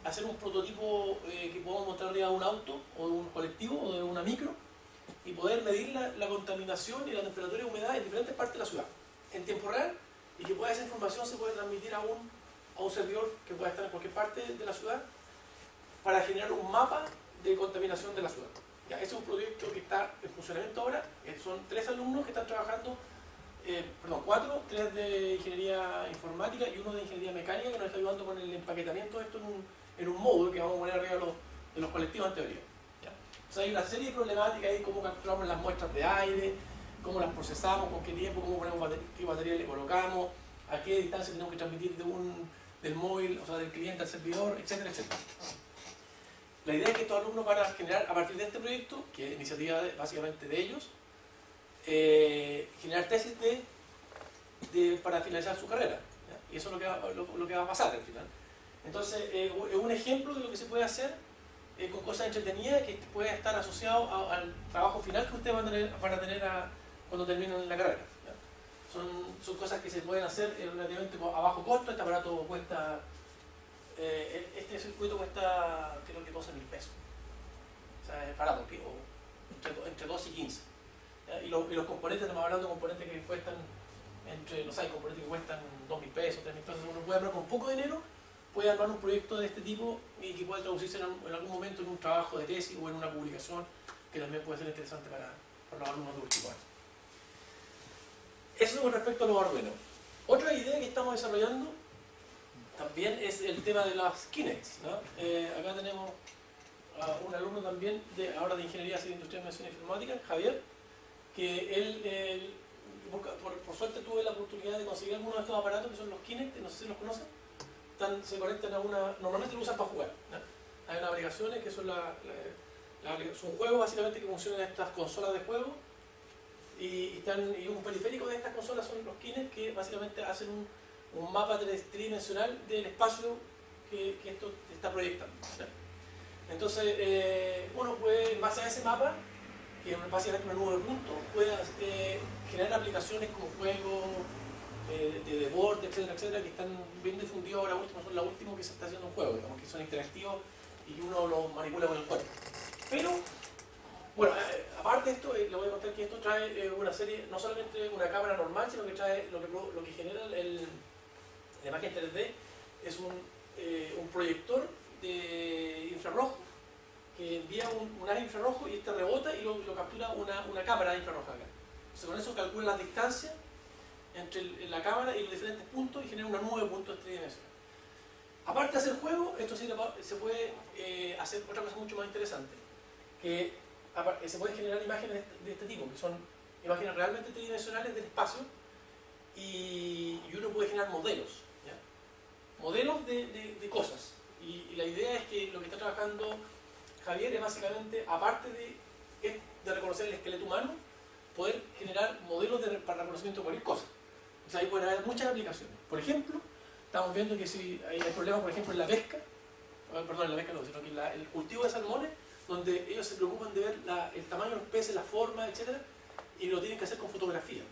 hacer un prototipo que podamos montar arriba de un auto o de un colectivo o de una micro y poder medir la contaminación y la temperatura y humedad en diferentes partes de la ciudad en tiempo real, y que esa información se puede transmitir a un servidor que pueda estar en cualquier parte de la ciudad para generar un mapa de contaminación de la ciudad. ¿Ya? Ese es un proyecto que está en funcionamiento ahora. Son 3 alumnos que están trabajando, 4, 3 de ingeniería informática y 1 de ingeniería mecánica, que nos está ayudando con el empaquetamiento de esto en un módulo que vamos a poner arriba de los colectivos en teoría. ¿Ya? Entonces hay una serie de problemáticas ahí, cómo capturamos las muestras de aire, cómo las procesamos, con qué tiempo, cómo ponemos qué batería le colocamos, a qué distancia tenemos que transmitir del móvil, o sea, del cliente al servidor, etcétera, etcétera. La idea es que estos alumnos van a generar, a partir de este proyecto, que es iniciativa básicamente de ellos, generar tesis para finalizar su carrera. ¿Ya? Y eso es lo que va a pasar al final. Entonces, es un ejemplo de lo que se puede hacer con cosas entretenidas que puede estar asociado al trabajo final que ustedes van a tener cuando terminen la carrera. ¿Ya? Son cosas que se pueden hacer relativamente a bajo costo. Este aparato cuesta... este circuito cuesta, creo que 12.000 pesos. O sea, es barato, entre 12 y 15. ¿Ya? Y los componentes, estamos hablando de componentes que cuestan hay componentes que cuestan 2.000 pesos, 3.000 pesos. Uno puede armar con poco dinero, puede armar un proyecto de este tipo y que pueda traducirse en algún momento en un trabajo de tesis o en una publicación que también puede ser interesante para los alumnos de último año. Eso con respecto a los Arduino. Otra idea que estamos desarrollando también es el tema de las Kinects, ¿no? Acá tenemos a un alumno también ahora de Ingeniería Civil Industrial de Mención Informática, Javier, que él por suerte tuve la oportunidad de conseguir algunos de estos aparatos que son los Kinect, no sé si los conocen. Se conectan normalmente lo usan para jugar, ¿no? Hay unas aplicaciones que son Son juegos básicamente que funcionan en estas consolas de juego y un periférico de estas consolas son los Kinect, que básicamente hacen un mapa tridimensional del espacio que esto está proyectando, ¿sí? Entonces, uno puede, en base a ese mapa, que es básicamente una nube de puntos, puede generar aplicaciones como juegos de deporte, etcétera, etcétera, que están bien difundidos ahora último, son los últimos que se está haciendo en juego, digamos, que son interactivos y uno los manipula con el cuerpo. Pero, bueno, aparte de esto, le voy a contar que esto trae una serie, no solamente una cámara normal, sino que trae lo que genera la imagen 3D, es un proyector de infrarrojo que envía un haz infrarrojo y este rebota y lo captura una cámara infrarroja acá. Entonces con eso calcula las distancias entre la cámara y los diferentes puntos y genera una nube de puntos tridimensionales. Aparte de hacer juego, esto se puede hacer otra cosa mucho más interesante, que se pueden generar imágenes de este tipo, que son imágenes realmente tridimensionales del espacio y uno puede generar modelos, ¿ya? Modelos de cosas. Y la idea es que lo que está trabajando Javier es básicamente, aparte de reconocer el esqueleto humano, poder generar modelos para reconocimiento de cualquier cosa. O sea, ahí pueden haber muchas aplicaciones. Por ejemplo, estamos viendo que si hay problemas, por ejemplo, en la pesca, perdón, en la pesca no, sino que el cultivo de salmones, donde ellos se preocupan de ver el tamaño de los peces, la forma, etc., y lo tienen que hacer con fotografía.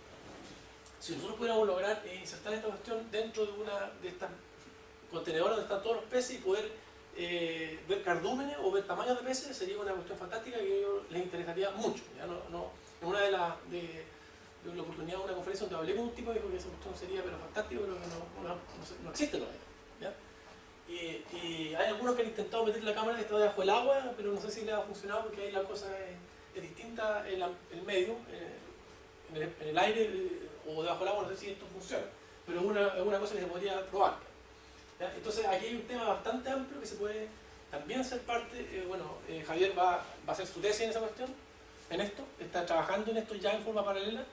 Si nosotros pudiéramos lograr insertar esta cuestión dentro de estas contenedores donde están todos los peces y poder ver cardúmenes o ver tamaños de peces, sería una cuestión fantástica que a ellos les interesaría mucho. ¿Ya? En una de la oportunidad de una conferencia donde hablé con un tipo dijo que esa cuestión sería pero fantástico, pero que no existe todavía. ¿Ya? Y hay algunos que han intentado meter la cámara que está debajo del agua, pero no sé si le ha funcionado porque ahí la cosa es distinta en el medio, en el aire o debajo del agua, no sé si esto funciona, pero es una cosa que se podría probar. ¿Ya? Entonces aquí hay un tema bastante amplio que se puede también ser parte. Javier va a hacer su tesis en esa cuestión, en esto, está trabajando en esto ya en forma paralela,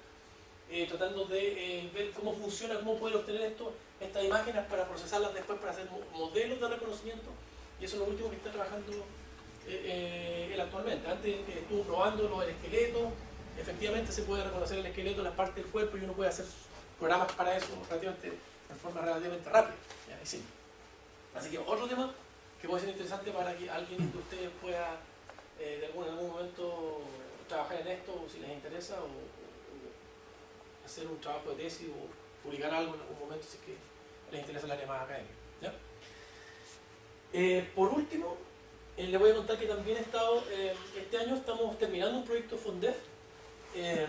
tratando de ver cómo funciona, cómo poder obtener estas imágenes para procesarlas después para hacer modelos de reconocimiento, y eso es lo último que está trabajando él actualmente. Antes estuvo probando el esqueleto, efectivamente se puede reconocer el esqueleto, las partes del cuerpo, y uno puede hacer programas para eso en forma relativamente rápida. ¿Ya? Y sí. Así que otro tema que puede ser interesante para que alguien de ustedes pueda en algún momento trabajar en esto, o si les interesa, o hacer un trabajo de tesis o publicar algo en algún momento si es que les interesa el área más académica. ¿Ya? Por último, les voy a contar que también este año estamos terminando un proyecto FONDEF que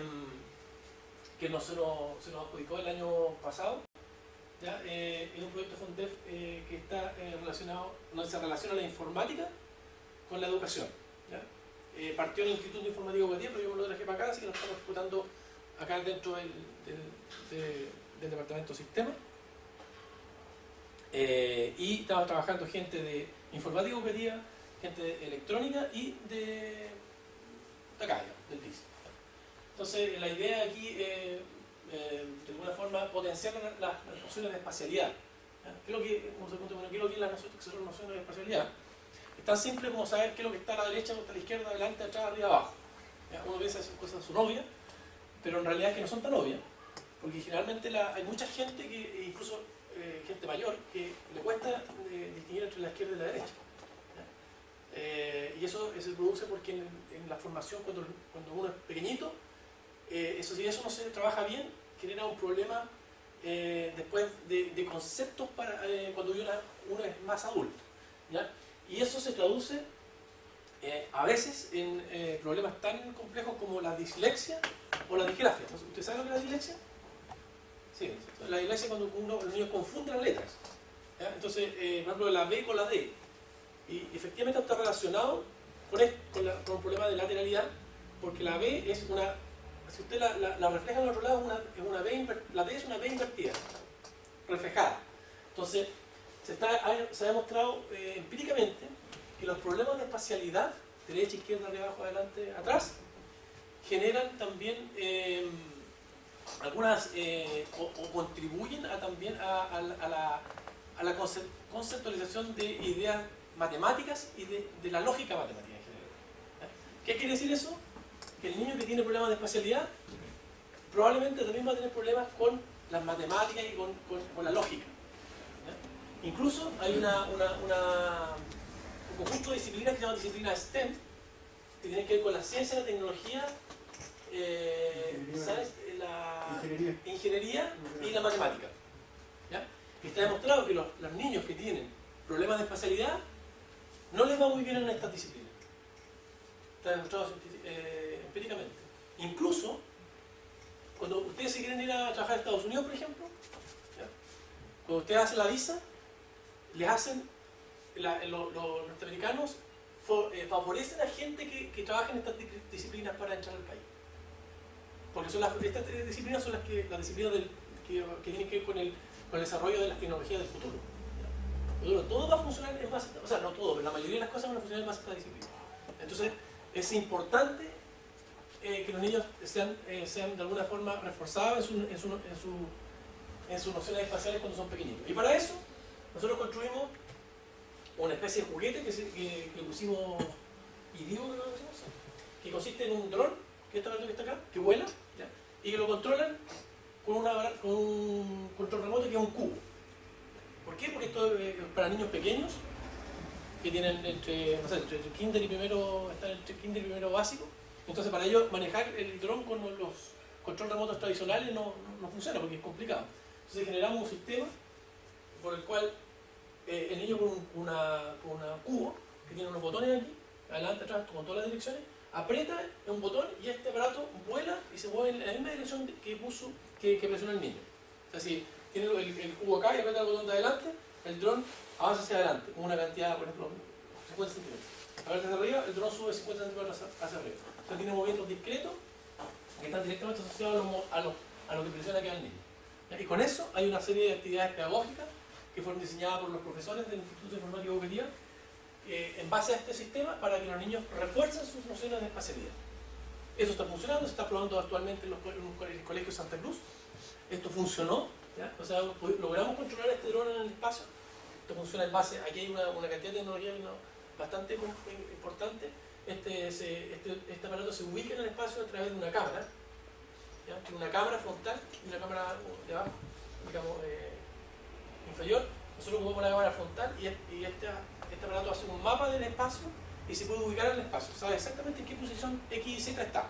se nos adjudicó el año pasado. ¿Ya? Es un proyecto FONDEF que está relacionado, donde se relaciona la informática con la educación. ¿Ya? Partió en el Instituto de Informática Educativa, pero yo me lo traje para acá, así que lo estamos ejecutando acá dentro del Departamento de Sistemas. Y estamos trabajando gente de informática educativa, gente de electrónica y de acá, del TIS. Entonces, la idea aquí es, de alguna forma, potenciar las nociones de espacialidad. ¿Qué es lo que es las nociones de espacialidad? Es tan simple como saber qué es lo que está a la derecha, qué está a la izquierda, adelante, atrás, arriba, abajo. Uno piensa que son cosas de su novia, pero en realidad es que no son tan obvias, porque generalmente hay mucha gente, incluso gente mayor, que le cuesta distinguir entre la izquierda y la derecha. Y eso se produce porque en la formación, cuando uno es pequeñito, si eso no se trabaja bien, genera un problema después de conceptos cuando uno es más adulto. ¿Ya? Y eso se traduce a veces en problemas tan complejos como la dislexia o la disgrafia. ¿Usted sabe lo que es la dislexia? Sí, la dislexia es cuando los niños confunden las letras. ¿Ya? Entonces, por ejemplo, la B con la D. Y efectivamente está relacionado con un problema de lateralidad, porque la B es si usted la refleja en el otro lado, la D es una B invertida, reflejada. Entonces, se ha demostrado empíricamente que los problemas de espacialidad, derecha, izquierda, arriba, abajo, adelante, atrás, generan también algunas, o contribuyen también a la conceptualización de ideas matemáticas y de la lógica matemática en general. ¿Qué quiere decir eso? Que el niño que tiene problemas de espacialidad probablemente también va a tener problemas con las matemáticas y con la lógica. ¿Ya? Incluso hay un conjunto de disciplinas que se llaman disciplinas STEM, que tienen que ver con la ciencia, la tecnología, ¿sabes? La ingeniería y la matemática. ¿Ya? Y está demostrado que los niños que tienen problemas de espacialidad no les va muy bien en estas disciplinas. Está demostrado empíricamente. Incluso, cuando ustedes se quieren ir a trabajar a Estados Unidos, por ejemplo, ¿ya? Cuando ustedes hacen la visa, les hacen, los norteamericanos favorecen a gente que trabaja en estas disciplinas para entrar al país. Porque estas disciplinas son las disciplinas que tienen que ver con el desarrollo de las tecnologías del futuro. ¿Ya? Todo va a funcionar en base, o sea, no todo, pero la mayoría de las cosas van a funcionar en base a esta disciplina. Entonces, es importante que los niños sean de alguna forma reforzados en sus nociones espaciales cuando son pequeñitos. Y para eso, nosotros construimos una especie de juguete que le pusimos IDIO, que consiste en un dron, que es este aparato que está acá, que vuela, ¿ya? Y que lo controlan con un control remoto que es un cubo. ¿Por qué? Porque esto es para niños pequeños que tienen entre kinder y primero básico. Entonces, para ellos manejar el dron con los controles remotos tradicionales no funciona porque es complicado. Entonces generamos un sistema por el cual el niño con una cubo que tiene unos botones aquí, adelante, atrás, con todas las direcciones, aprieta un botón y este aparato vuela y se mueve en la misma dirección que presiona el niño. O sea, si tiene el cubo acá y aprieta el botón de adelante, el dron avanza hacia adelante, una cantidad, por ejemplo, 50 centímetros. Avanza hacia arriba, el dron sube 50 centímetros hacia arriba. O sea, tiene movimientos discretos que están directamente asociados a lo que presiona que da el niño. Y con eso hay una serie de actividades pedagógicas que fueron diseñadas por los profesores del Instituto de Informática y Educativa en base a este sistema para que los niños refuercen sus nociones de espacialidad. Eso está funcionando, se está probando actualmente en el Colegio Santa Cruz. Esto funcionó, ¿ya? O sea, logramos controlar este dron en el espacio. Esto funciona en base, aquí hay una cantidad de tecnología bastante importante. Este aparato se ubica en el espacio a través de una cámara, ¿ya? Tiene una cámara frontal y una cámara de abajo, digamos, inferior. Nosotros movemos la cámara frontal y este aparato hace un mapa del espacio y se puede ubicar en el espacio. Sabe exactamente en qué posición X y Z está.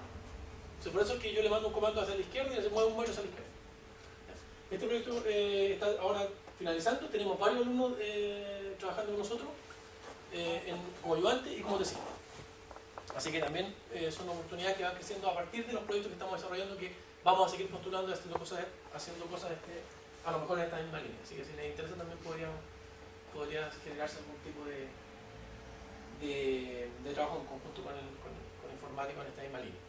Entonces, por eso es que yo le mando un comando hacia la izquierda y se mueve un metro hacia la izquierda. Este proyecto está ahora finalizando. Tenemos varios alumnos trabajando con nosotros como ayudantes y como tesistas. Así que también son oportunidades que van creciendo a partir de los proyectos que estamos desarrollando, que vamos a seguir postulando y haciendo cosas a lo mejor en esta misma línea. Así que si les interesa también podría generarse algún tipo de trabajo en conjunto con informático en esta misma línea.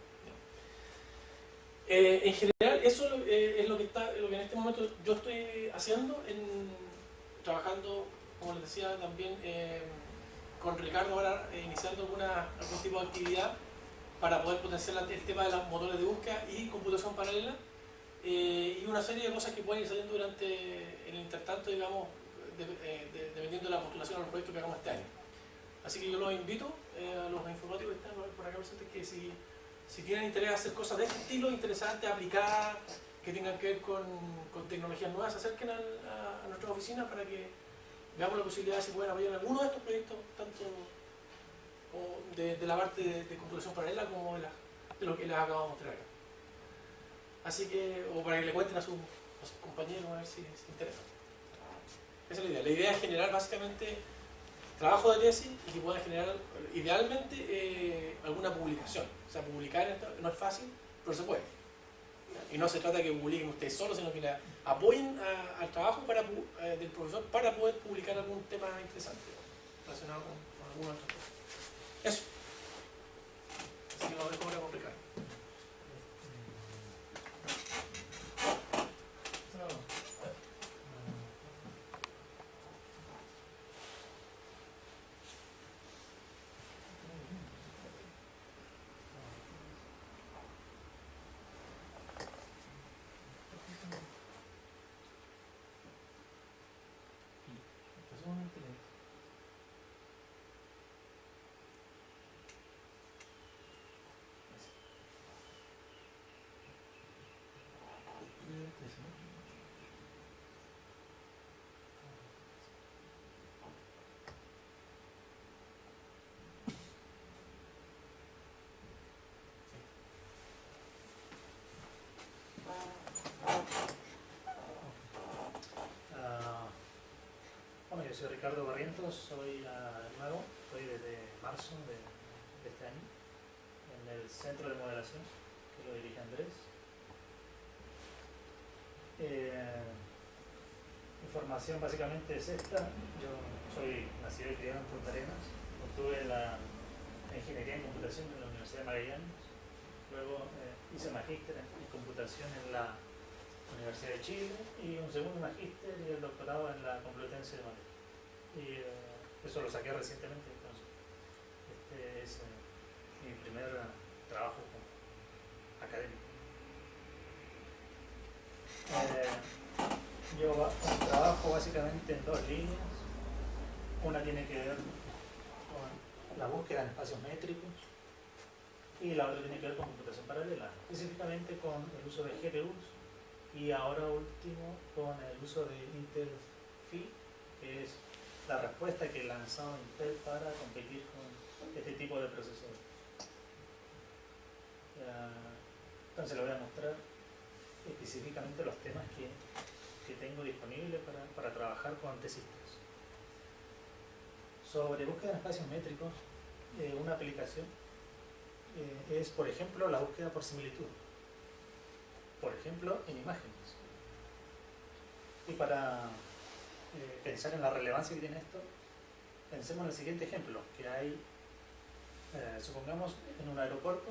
En general, eso es lo que en este momento yo estoy haciendo, trabajando, como les decía, también con Ricardo ahora iniciando algún tipo de actividad para poder potenciar el tema de los motores de búsqueda y computación paralela, y una serie de cosas que pueden ir saliendo durante el intertanto, digamos, dependiendo de la postulación a los proyectos que hagamos este año. Así que yo los invito a los informáticos que están por acá presentes que si tienen interés en hacer cosas de este estilo, interesantes, aplicadas, que tengan que ver con tecnologías nuevas, se acerquen a nuestras oficinas para que veamos la posibilidad de si pueden apoyar alguno de estos proyectos, tanto de la parte de computación paralela como de lo que les acabamos de mostrar acá. Así que, o para que le cuenten a sus compañeros a ver si les interesa. Esa es la idea. La idea es generar básicamente trabajo de tesis y que puedan generar idealmente alguna publicación. O sea, publicar esto no es fácil, pero se puede. Y no se trata de que publiquen ustedes solos, sino que le apoyen al trabajo del profesor para poder publicar algún tema interesante relacionado con alguna otra cosa. Eso. Así que lo dejo ahora con Ricardo. soy Ricardo Barrientos, soy nuevo, estoy desde marzo de este año en el Centro de Modelación, que lo dirige Andrés. Mi formación básicamente es esta. Yo soy nacido y criado en Punta Arenas, obtuve la Ingeniería en Computación en la Universidad de Magallanes, luego hice magíster en Computación en la Universidad de Chile y un segundo magíster y el doctorado en la Complutense de Madrid. Y eso lo saqué recientemente, entonces este es mi primer trabajo académico. Yo trabajo básicamente en dos líneas. Una tiene que ver con la búsqueda en espacios métricos y la otra tiene que ver con computación paralela, específicamente con el uso de GPUs y ahora último con el uso de Intel Phi, que es la respuesta que lanzó Intel para competir con este tipo de procesadores. Entonces le voy a mostrar específicamente los temas que tengo disponibles para trabajar con T-Systems. Sobre búsqueda en espacios métricos, una aplicación es, por ejemplo, la búsqueda por similitud. Por ejemplo, en imágenes. Y para pensar en la relevancia que tiene esto, pensemos en el siguiente ejemplo, que hay, supongamos, en un aeropuerto,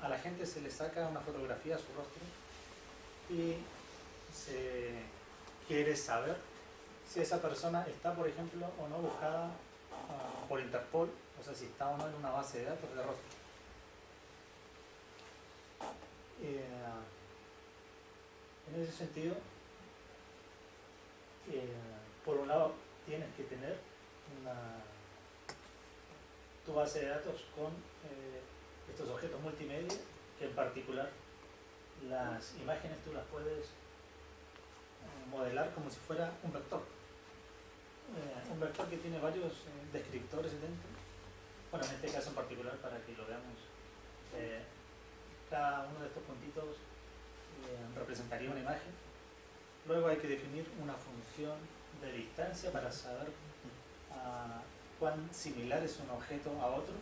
a la gente se le saca una fotografía a su rostro y se quiere saber si esa persona está, por ejemplo, o no buscada por Interpol, o sea, si está o no en una base de datos de rostro. En ese sentido, por un lado, tienes que tener tu base de datos con estos objetos multimedia, que en particular las imágenes tú las puedes modelar como si fuera un vector. Un vector que tiene varios descriptores dentro. Bueno, en este caso en particular, para que lo veamos, cada uno de estos puntitos representaría una imagen. Luego hay que definir una función de distancia para saber cuán similar es un objeto a otro.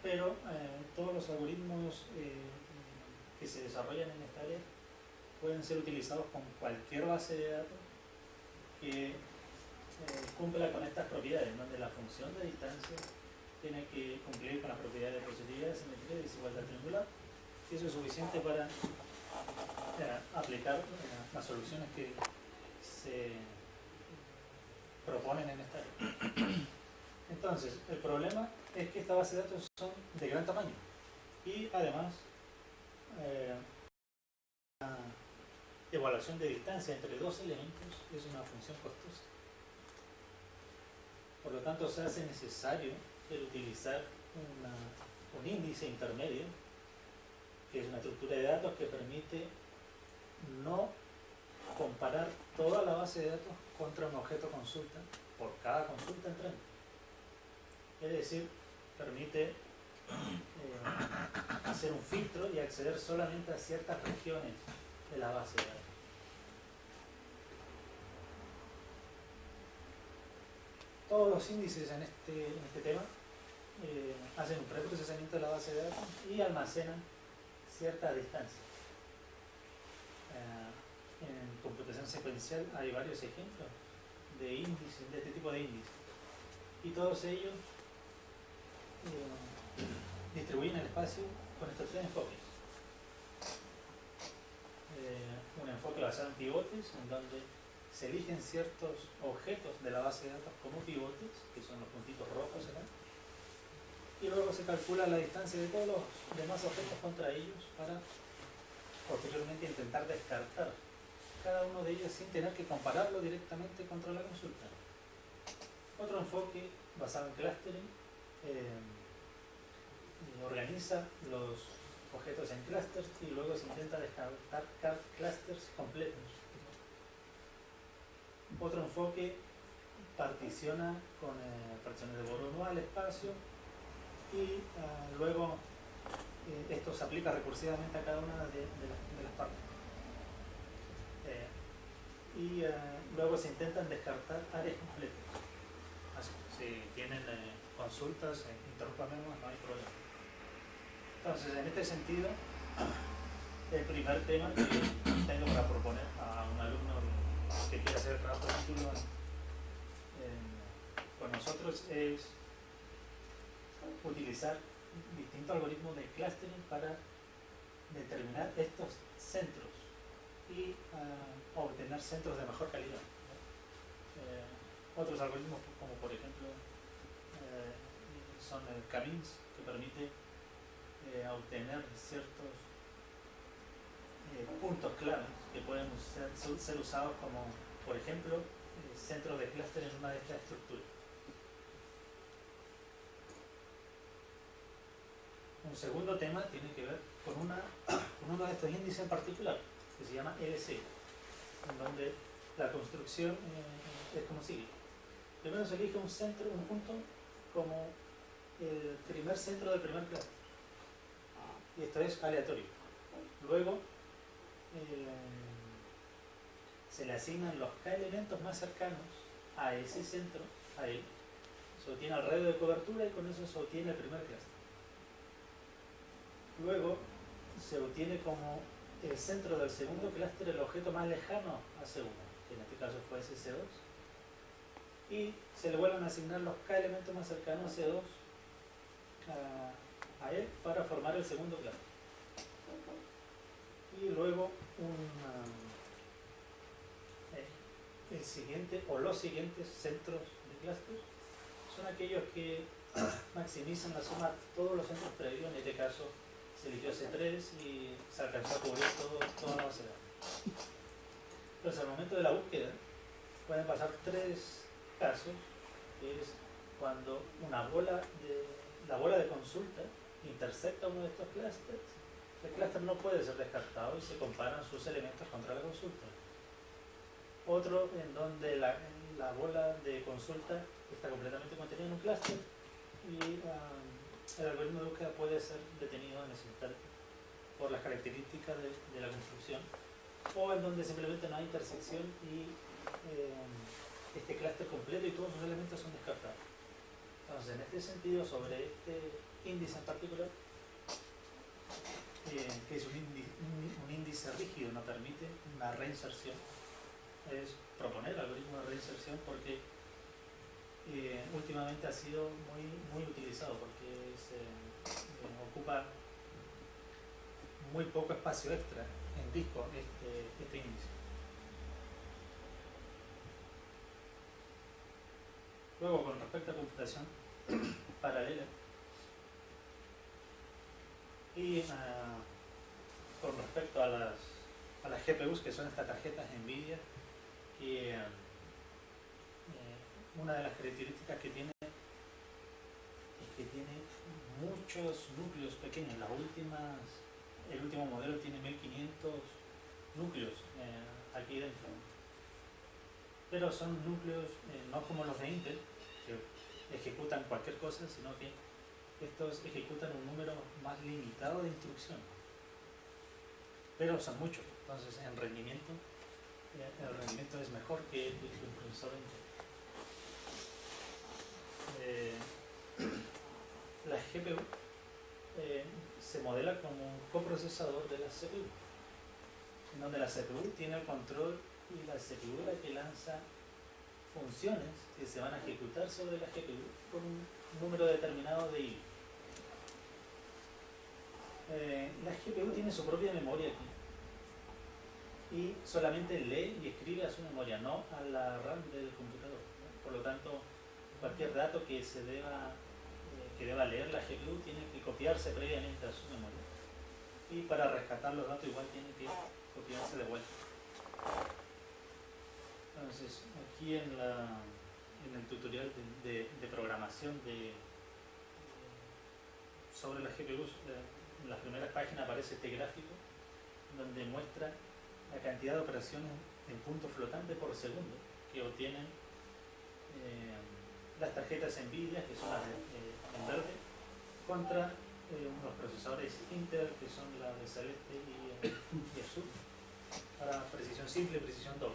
Pero todos los algoritmos que se desarrollan en esta área pueden ser utilizados con cualquier base de datos que cumpla con estas propiedades, donde la función de distancia tiene que cumplir con las propiedades de positividad, simetría y desigualdad triangular. Y eso es suficiente para aplicar las soluciones que se proponen en esta área. Entonces, el problema es que estas bases de datos son de gran tamaño y además la evaluación de distancia entre dos elementos es una función costosa. Por lo tanto, se hace necesario utilizar un índice intermedio, que es una estructura de datos que permite no comparar toda la base de datos contra un objeto consulta por cada consulta entrante. Es decir, permite hacer un filtro y acceder solamente a ciertas regiones de la base de datos. Todos los índices en este tema hacen un preprocesamiento de la base de datos y almacenan cierta distancia. En computación secuencial hay varios ejemplos de índices, de este tipo de índices, y todos ellos distribuyen el espacio con estos tres enfoques. Un enfoque basado en pivotes, en donde se eligen ciertos objetos de la base de datos como pivotes, que son los puntitos rojos acá, y luego se calcula la distancia de todos los demás objetos contra ellos para posteriormente intentar descartar cada uno de ellos sin tener que compararlo directamente contra la consulta. Otro enfoque basado en clustering organiza los objetos en clusters y luego se intenta descartar clusters completos. Otro enfoque particiona con particiones de Born al espacio y luego esto se aplica recursivamente a cada una de las partes. y luego se intentan descartar áreas completas. Así, si tienen consultas, interrúmpame, no hay problema. Entonces, en este sentido, el primer tema que tengo para proponer a un alumno que quiera hacer el trabajo de título con nosotros es utilizar distintos algoritmos de clustering para determinar estos centros y obtener centros de mejor calidad. Otros algoritmos, como por ejemplo son el K-means, que permite obtener ciertos puntos claves que pueden ser usados como, por ejemplo, centros de clúster en una de estas estructuras. Un segundo tema tiene que ver con uno de estos índices en particular, que se llama LC, en donde la construcción es como sigue. Primero se elige un centro, un punto, como el primer centro del primer clúster. Y esto es aleatorio. Luego se le asignan los K elementos más cercanos a ese centro, a él. Se obtiene el radio de cobertura y con eso se obtiene el primer clúster. Luego se obtiene como el centro del segundo clúster el objeto más lejano a C1, que en este caso fue ese C2. Y se le vuelven a asignar los K elementos más cercanos a C2 a él para formar el segundo clúster. Y luego el siguiente o los siguientes centros de clúster son aquellos que maximizan la suma de todos los centros previos. En este caso se eligió C3 y se alcanzó a cubrir toda la base de datos. Entonces, al momento de la búsqueda pueden pasar tres casos, que es cuando la bola de consulta intercepta uno de estos clústeres. El clúster no puede ser descartado y se comparan sus elementos contra la consulta. Otro en donde la bola de consulta está completamente contenida en un clúster y el algoritmo de búsqueda puede ser detenido en ese instante por las características de la construcción, o en donde simplemente no hay intersección y este clúster completo y todos sus elementos son descartados. Entonces, en este sentido, sobre este índice en particular, que es un índice rígido, no permite una reinserción, es proponer el algoritmo de reinserción porque últimamente ha sido muy utilizado, porque ocupa muy poco espacio extra en disco este índice. Luego, con respecto a computación paralela y con respecto a las GPUs, que son estas tarjetas NVIDIA, que una de las características que tiene es que tiene muchos núcleos pequeños. El último modelo tiene 1500 núcleos aquí dentro. Pero son núcleos no como los de Intel, que ejecutan cualquier cosa, sino que estos ejecutan un número más limitado de instrucciones. Pero son muchos, entonces en rendimiento, el rendimiento es mejor que un procesador Intel. La GPU se modela como un coprocesador de la CPU, en donde la CPU tiene el control y la CPU es la que lanza funciones que se van a ejecutar sobre la GPU por un número determinado de hilos. La GPU tiene su propia memoria aquí y solamente lee y escribe a su memoria, no a la RAM del computador, ¿no? Por lo tanto, cualquier dato que deba leer la GPU tiene que copiarse previamente a su memoria, y para rescatar los datos igual tiene que copiarse de vuelta. Entonces, aquí en el tutorial de programación sobre las GPUs, en las primeras páginas aparece este gráfico donde muestra la cantidad de operaciones en punto flotante por segundo que obtienen las tarjetas NVIDIA, que son las en verde, contra los procesadores Intel, que son las de celeste y azul, para precisión simple y precisión doble.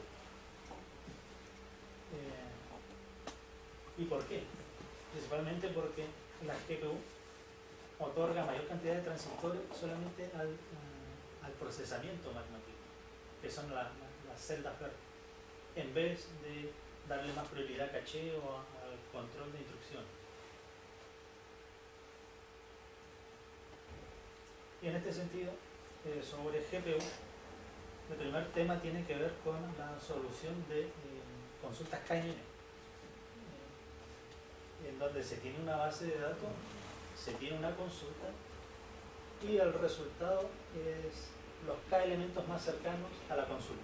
¿Y por qué? Principalmente porque la GPU otorga mayor cantidad de transistores solamente al procesamiento matemático, que son las celdas verdes, en vez de darle más prioridad a caché o al control de instrucciones. Y en este sentido, sobre GPU, el primer tema tiene que ver con la solución de consultas KNN, en donde se tiene una base de datos, se tiene una consulta y el resultado es los K elementos más cercanos a la consulta.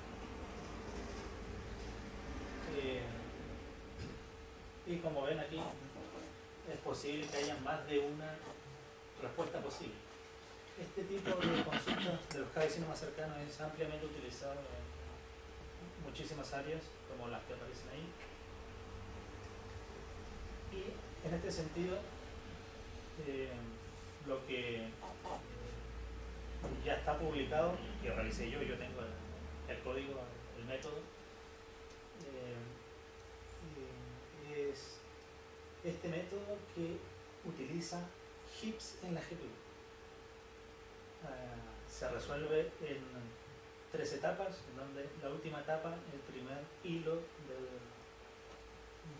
Y como ven aquí, es posible que haya más de una respuesta posible. Este tipo de consultas de los K vecinos más cercanos es ampliamente utilizado en muchísimas áreas, como las que aparecen ahí. Y en este sentido, lo que ya está publicado, que realicé yo tengo el código, el método, es este método que utiliza hips en la GPU. Se resuelve en 3 etapas, en donde la última etapa, el primer hilo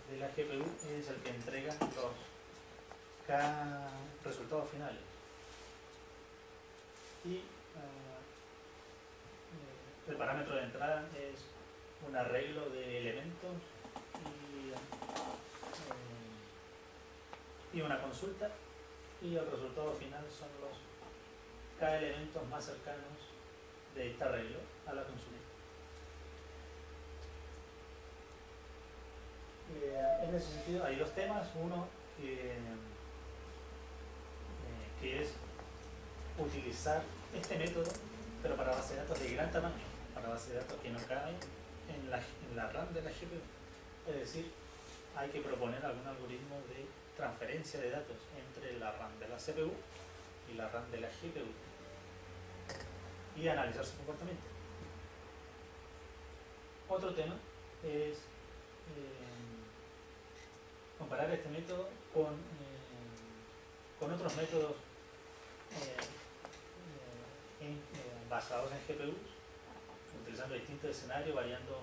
de la GPU, es el que entrega los K resultados finales. Y el parámetro de entrada es un arreglo de elementos y una consulta, y el resultado final son los K elementos más cercanos de este arreglo a la consulta. En ese sentido hay dos temas, uno que es utilizar este método, pero para bases de datos de gran tamaño, para bases de datos que no caben en la RAM de la GPU. Es decir, hay que proponer algún algoritmo de transferencia de datos entre la RAM de la CPU y la RAM de la GPU y analizar su comportamiento. Otro tema es comparar este método con otros métodos basados en GPUs, utilizando distintos escenarios, variando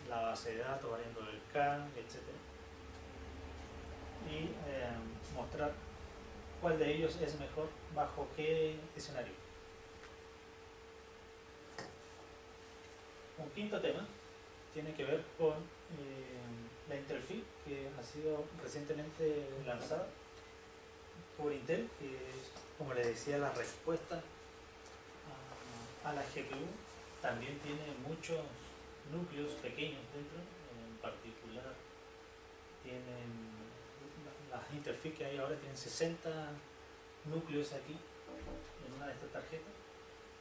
la base de datos, variando el K, etc. Y mostrar cuál de ellos es mejor bajo qué escenario. Un quinto tema tiene que ver con la Intel-FIT, que ha sido recientemente lanzada por Intel, que es, como les decía, la respuesta a la GPU. También tiene muchos núcleos pequeños dentro, en particular tienen las Intel-FIT que hay ahora, tienen 60 núcleos aquí en una de estas tarjetas.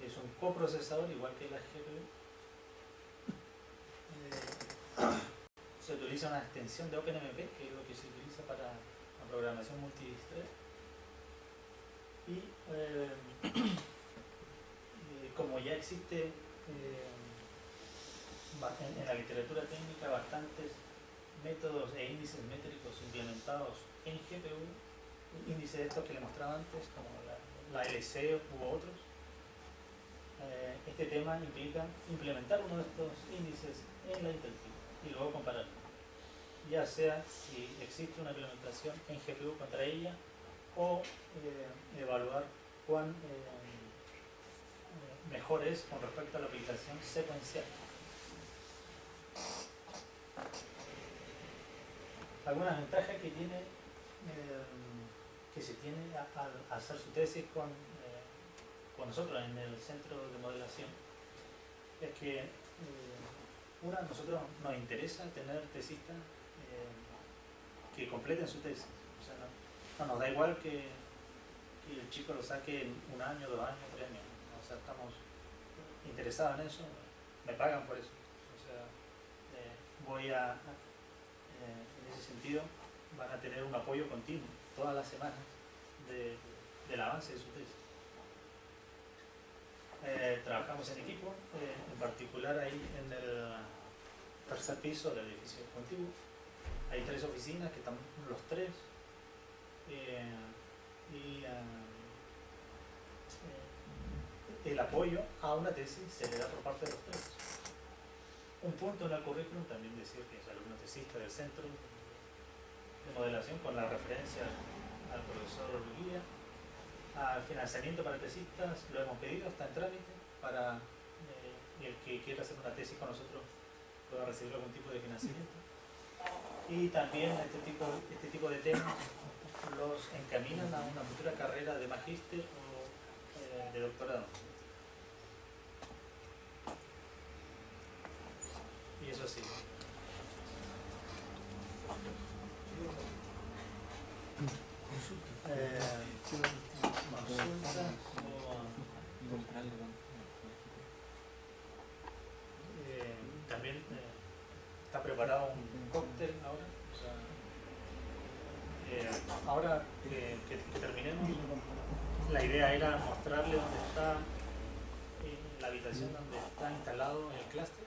Es un coprocesador igual que la GPU. Se utiliza una extensión de OpenMP, que es lo que se utiliza para la programación multidistret. Y como ya existe en la literatura técnica bastantes métodos e índices métricos implementados en GPU, índices de estos que le mostraba antes, como la LC u otros, este tema implica implementar uno de estos índices en la Intel-FIT y luego comparar, ya sea si existe una implementación en GPU contra ella o evaluar cuán mejor es con respecto a la aplicación secuencial. Algunas ventajas que tiene que se tiene al hacer su tesis con nosotros en el centro de modelación es que a nosotros nos interesa tener tesistas que completen su tesis. O sea, no nos da igual que el chico lo saque en 1 año, 2 años, 3 años. O sea, estamos interesados en eso, me pagan por eso. O sea, en ese sentido, van a tener un apoyo continuo todas las semanas del avance de su tesis. Trabajamos en equipo, en particular ahí en el tercer piso del edificio contiguo. Hay 3 oficinas que están los 3 y el apoyo a una tesis se le da por parte de los 3. Un punto en el currículum también decir que es alumno tesista del centro de modelación con la referencia al profesor Guía. Al financiamiento para tesistas lo hemos pedido, está en trámite para el que quiera hacer una tesis con nosotros pueda recibir algún tipo de financiamiento. Y también este tipo de temas los encaminan a una futura carrera de magíster o de doctorado. Y eso sí. También está preparado un cóctel ahora. Ahora que terminemos, la idea era mostrarle dónde está la habitación donde está instalado el clúster,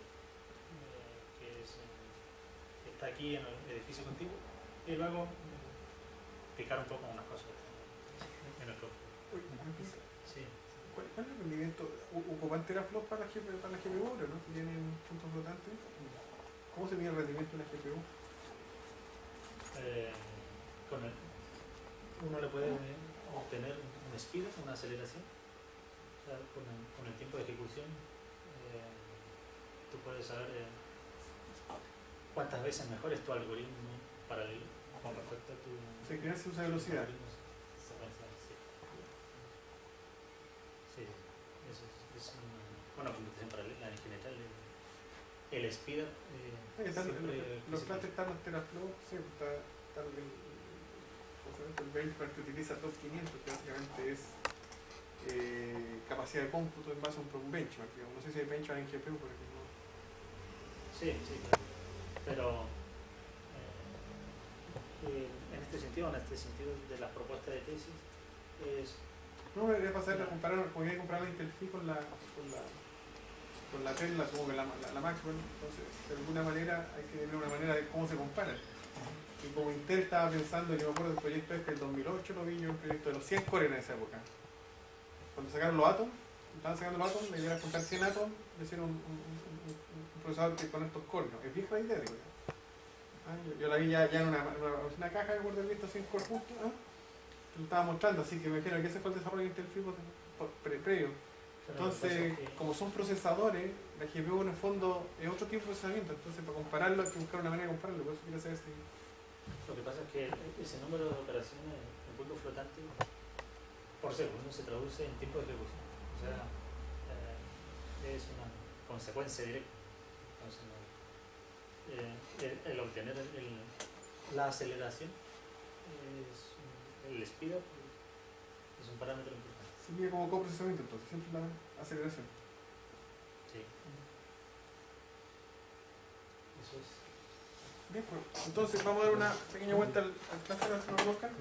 que está aquí en el edificio contiguo, y luego explicar un poco unas cosas en el cóctel. Sí. ¿Cuál es el rendimiento? ¿Ocupan teraflops para la GPU ahora, no? ¿Tienen puntos flotantes? ¿Cómo se mide el rendimiento de la GPU? Uno le puede obtener un speed, una aceleración, o sea, con el tiempo de ejecución. Tú puedes saber cuántas veces mejor es tu algoritmo paralelo con respecto a tu... Se crea esa velocidad. Sí, eso es una computación paralela en general. El speed los clases están los teraflops, sí, está el benchmark que utiliza Top 500, que básicamente es capacidad de cómputo en base a un benchmark, digamos. No sé si hay benchmark en GPU, por ejemplo. Sí, claro. Pero en este sentido de las propuestas de tesis, es... No, me voy a pasar a comparar, porque hay que comparar la Intel Phi con la Tesla, supongo que la Maxwell, entonces de alguna manera hay que tener una manera de cómo se comparan. Y como Intel estaba pensando, yo me acuerdo del proyecto este del 2008, lo vi yo, el proyecto de los 100 cores en esa época. Cuando sacaron los Atom, estaban sacando los Atom, le iban a juntar 100 Atom, le hicieron un procesador con estos cores, ¿no? Es viejo la idea, digo yo. Yo la vi ya en una caja, me acuerdo de visto 100 cores juntos, lo estaba mostrando, así que me imagino que ese fue el desarrollo de Intel Phi previo. Entonces, como son procesadores, la GPU en el fondo es otro tipo de procesamiento, entonces para compararlo hay que buscar una manera de compararlo, por eso quiero saber si... Lo que pasa es que ese número de operaciones en punto flotante por segundo se traduce en tiempo de ejecución, o sea, es una consecuencia directa. Entonces, el obtener la aceleración, el speed up, es un parámetro importante. Se mide como coprocesamiento, entonces, siempre la aceleración. Sí. Eso es. Bien, pues, entonces vamos a dar una pequeña vuelta al clúster, a ver si nos buscan.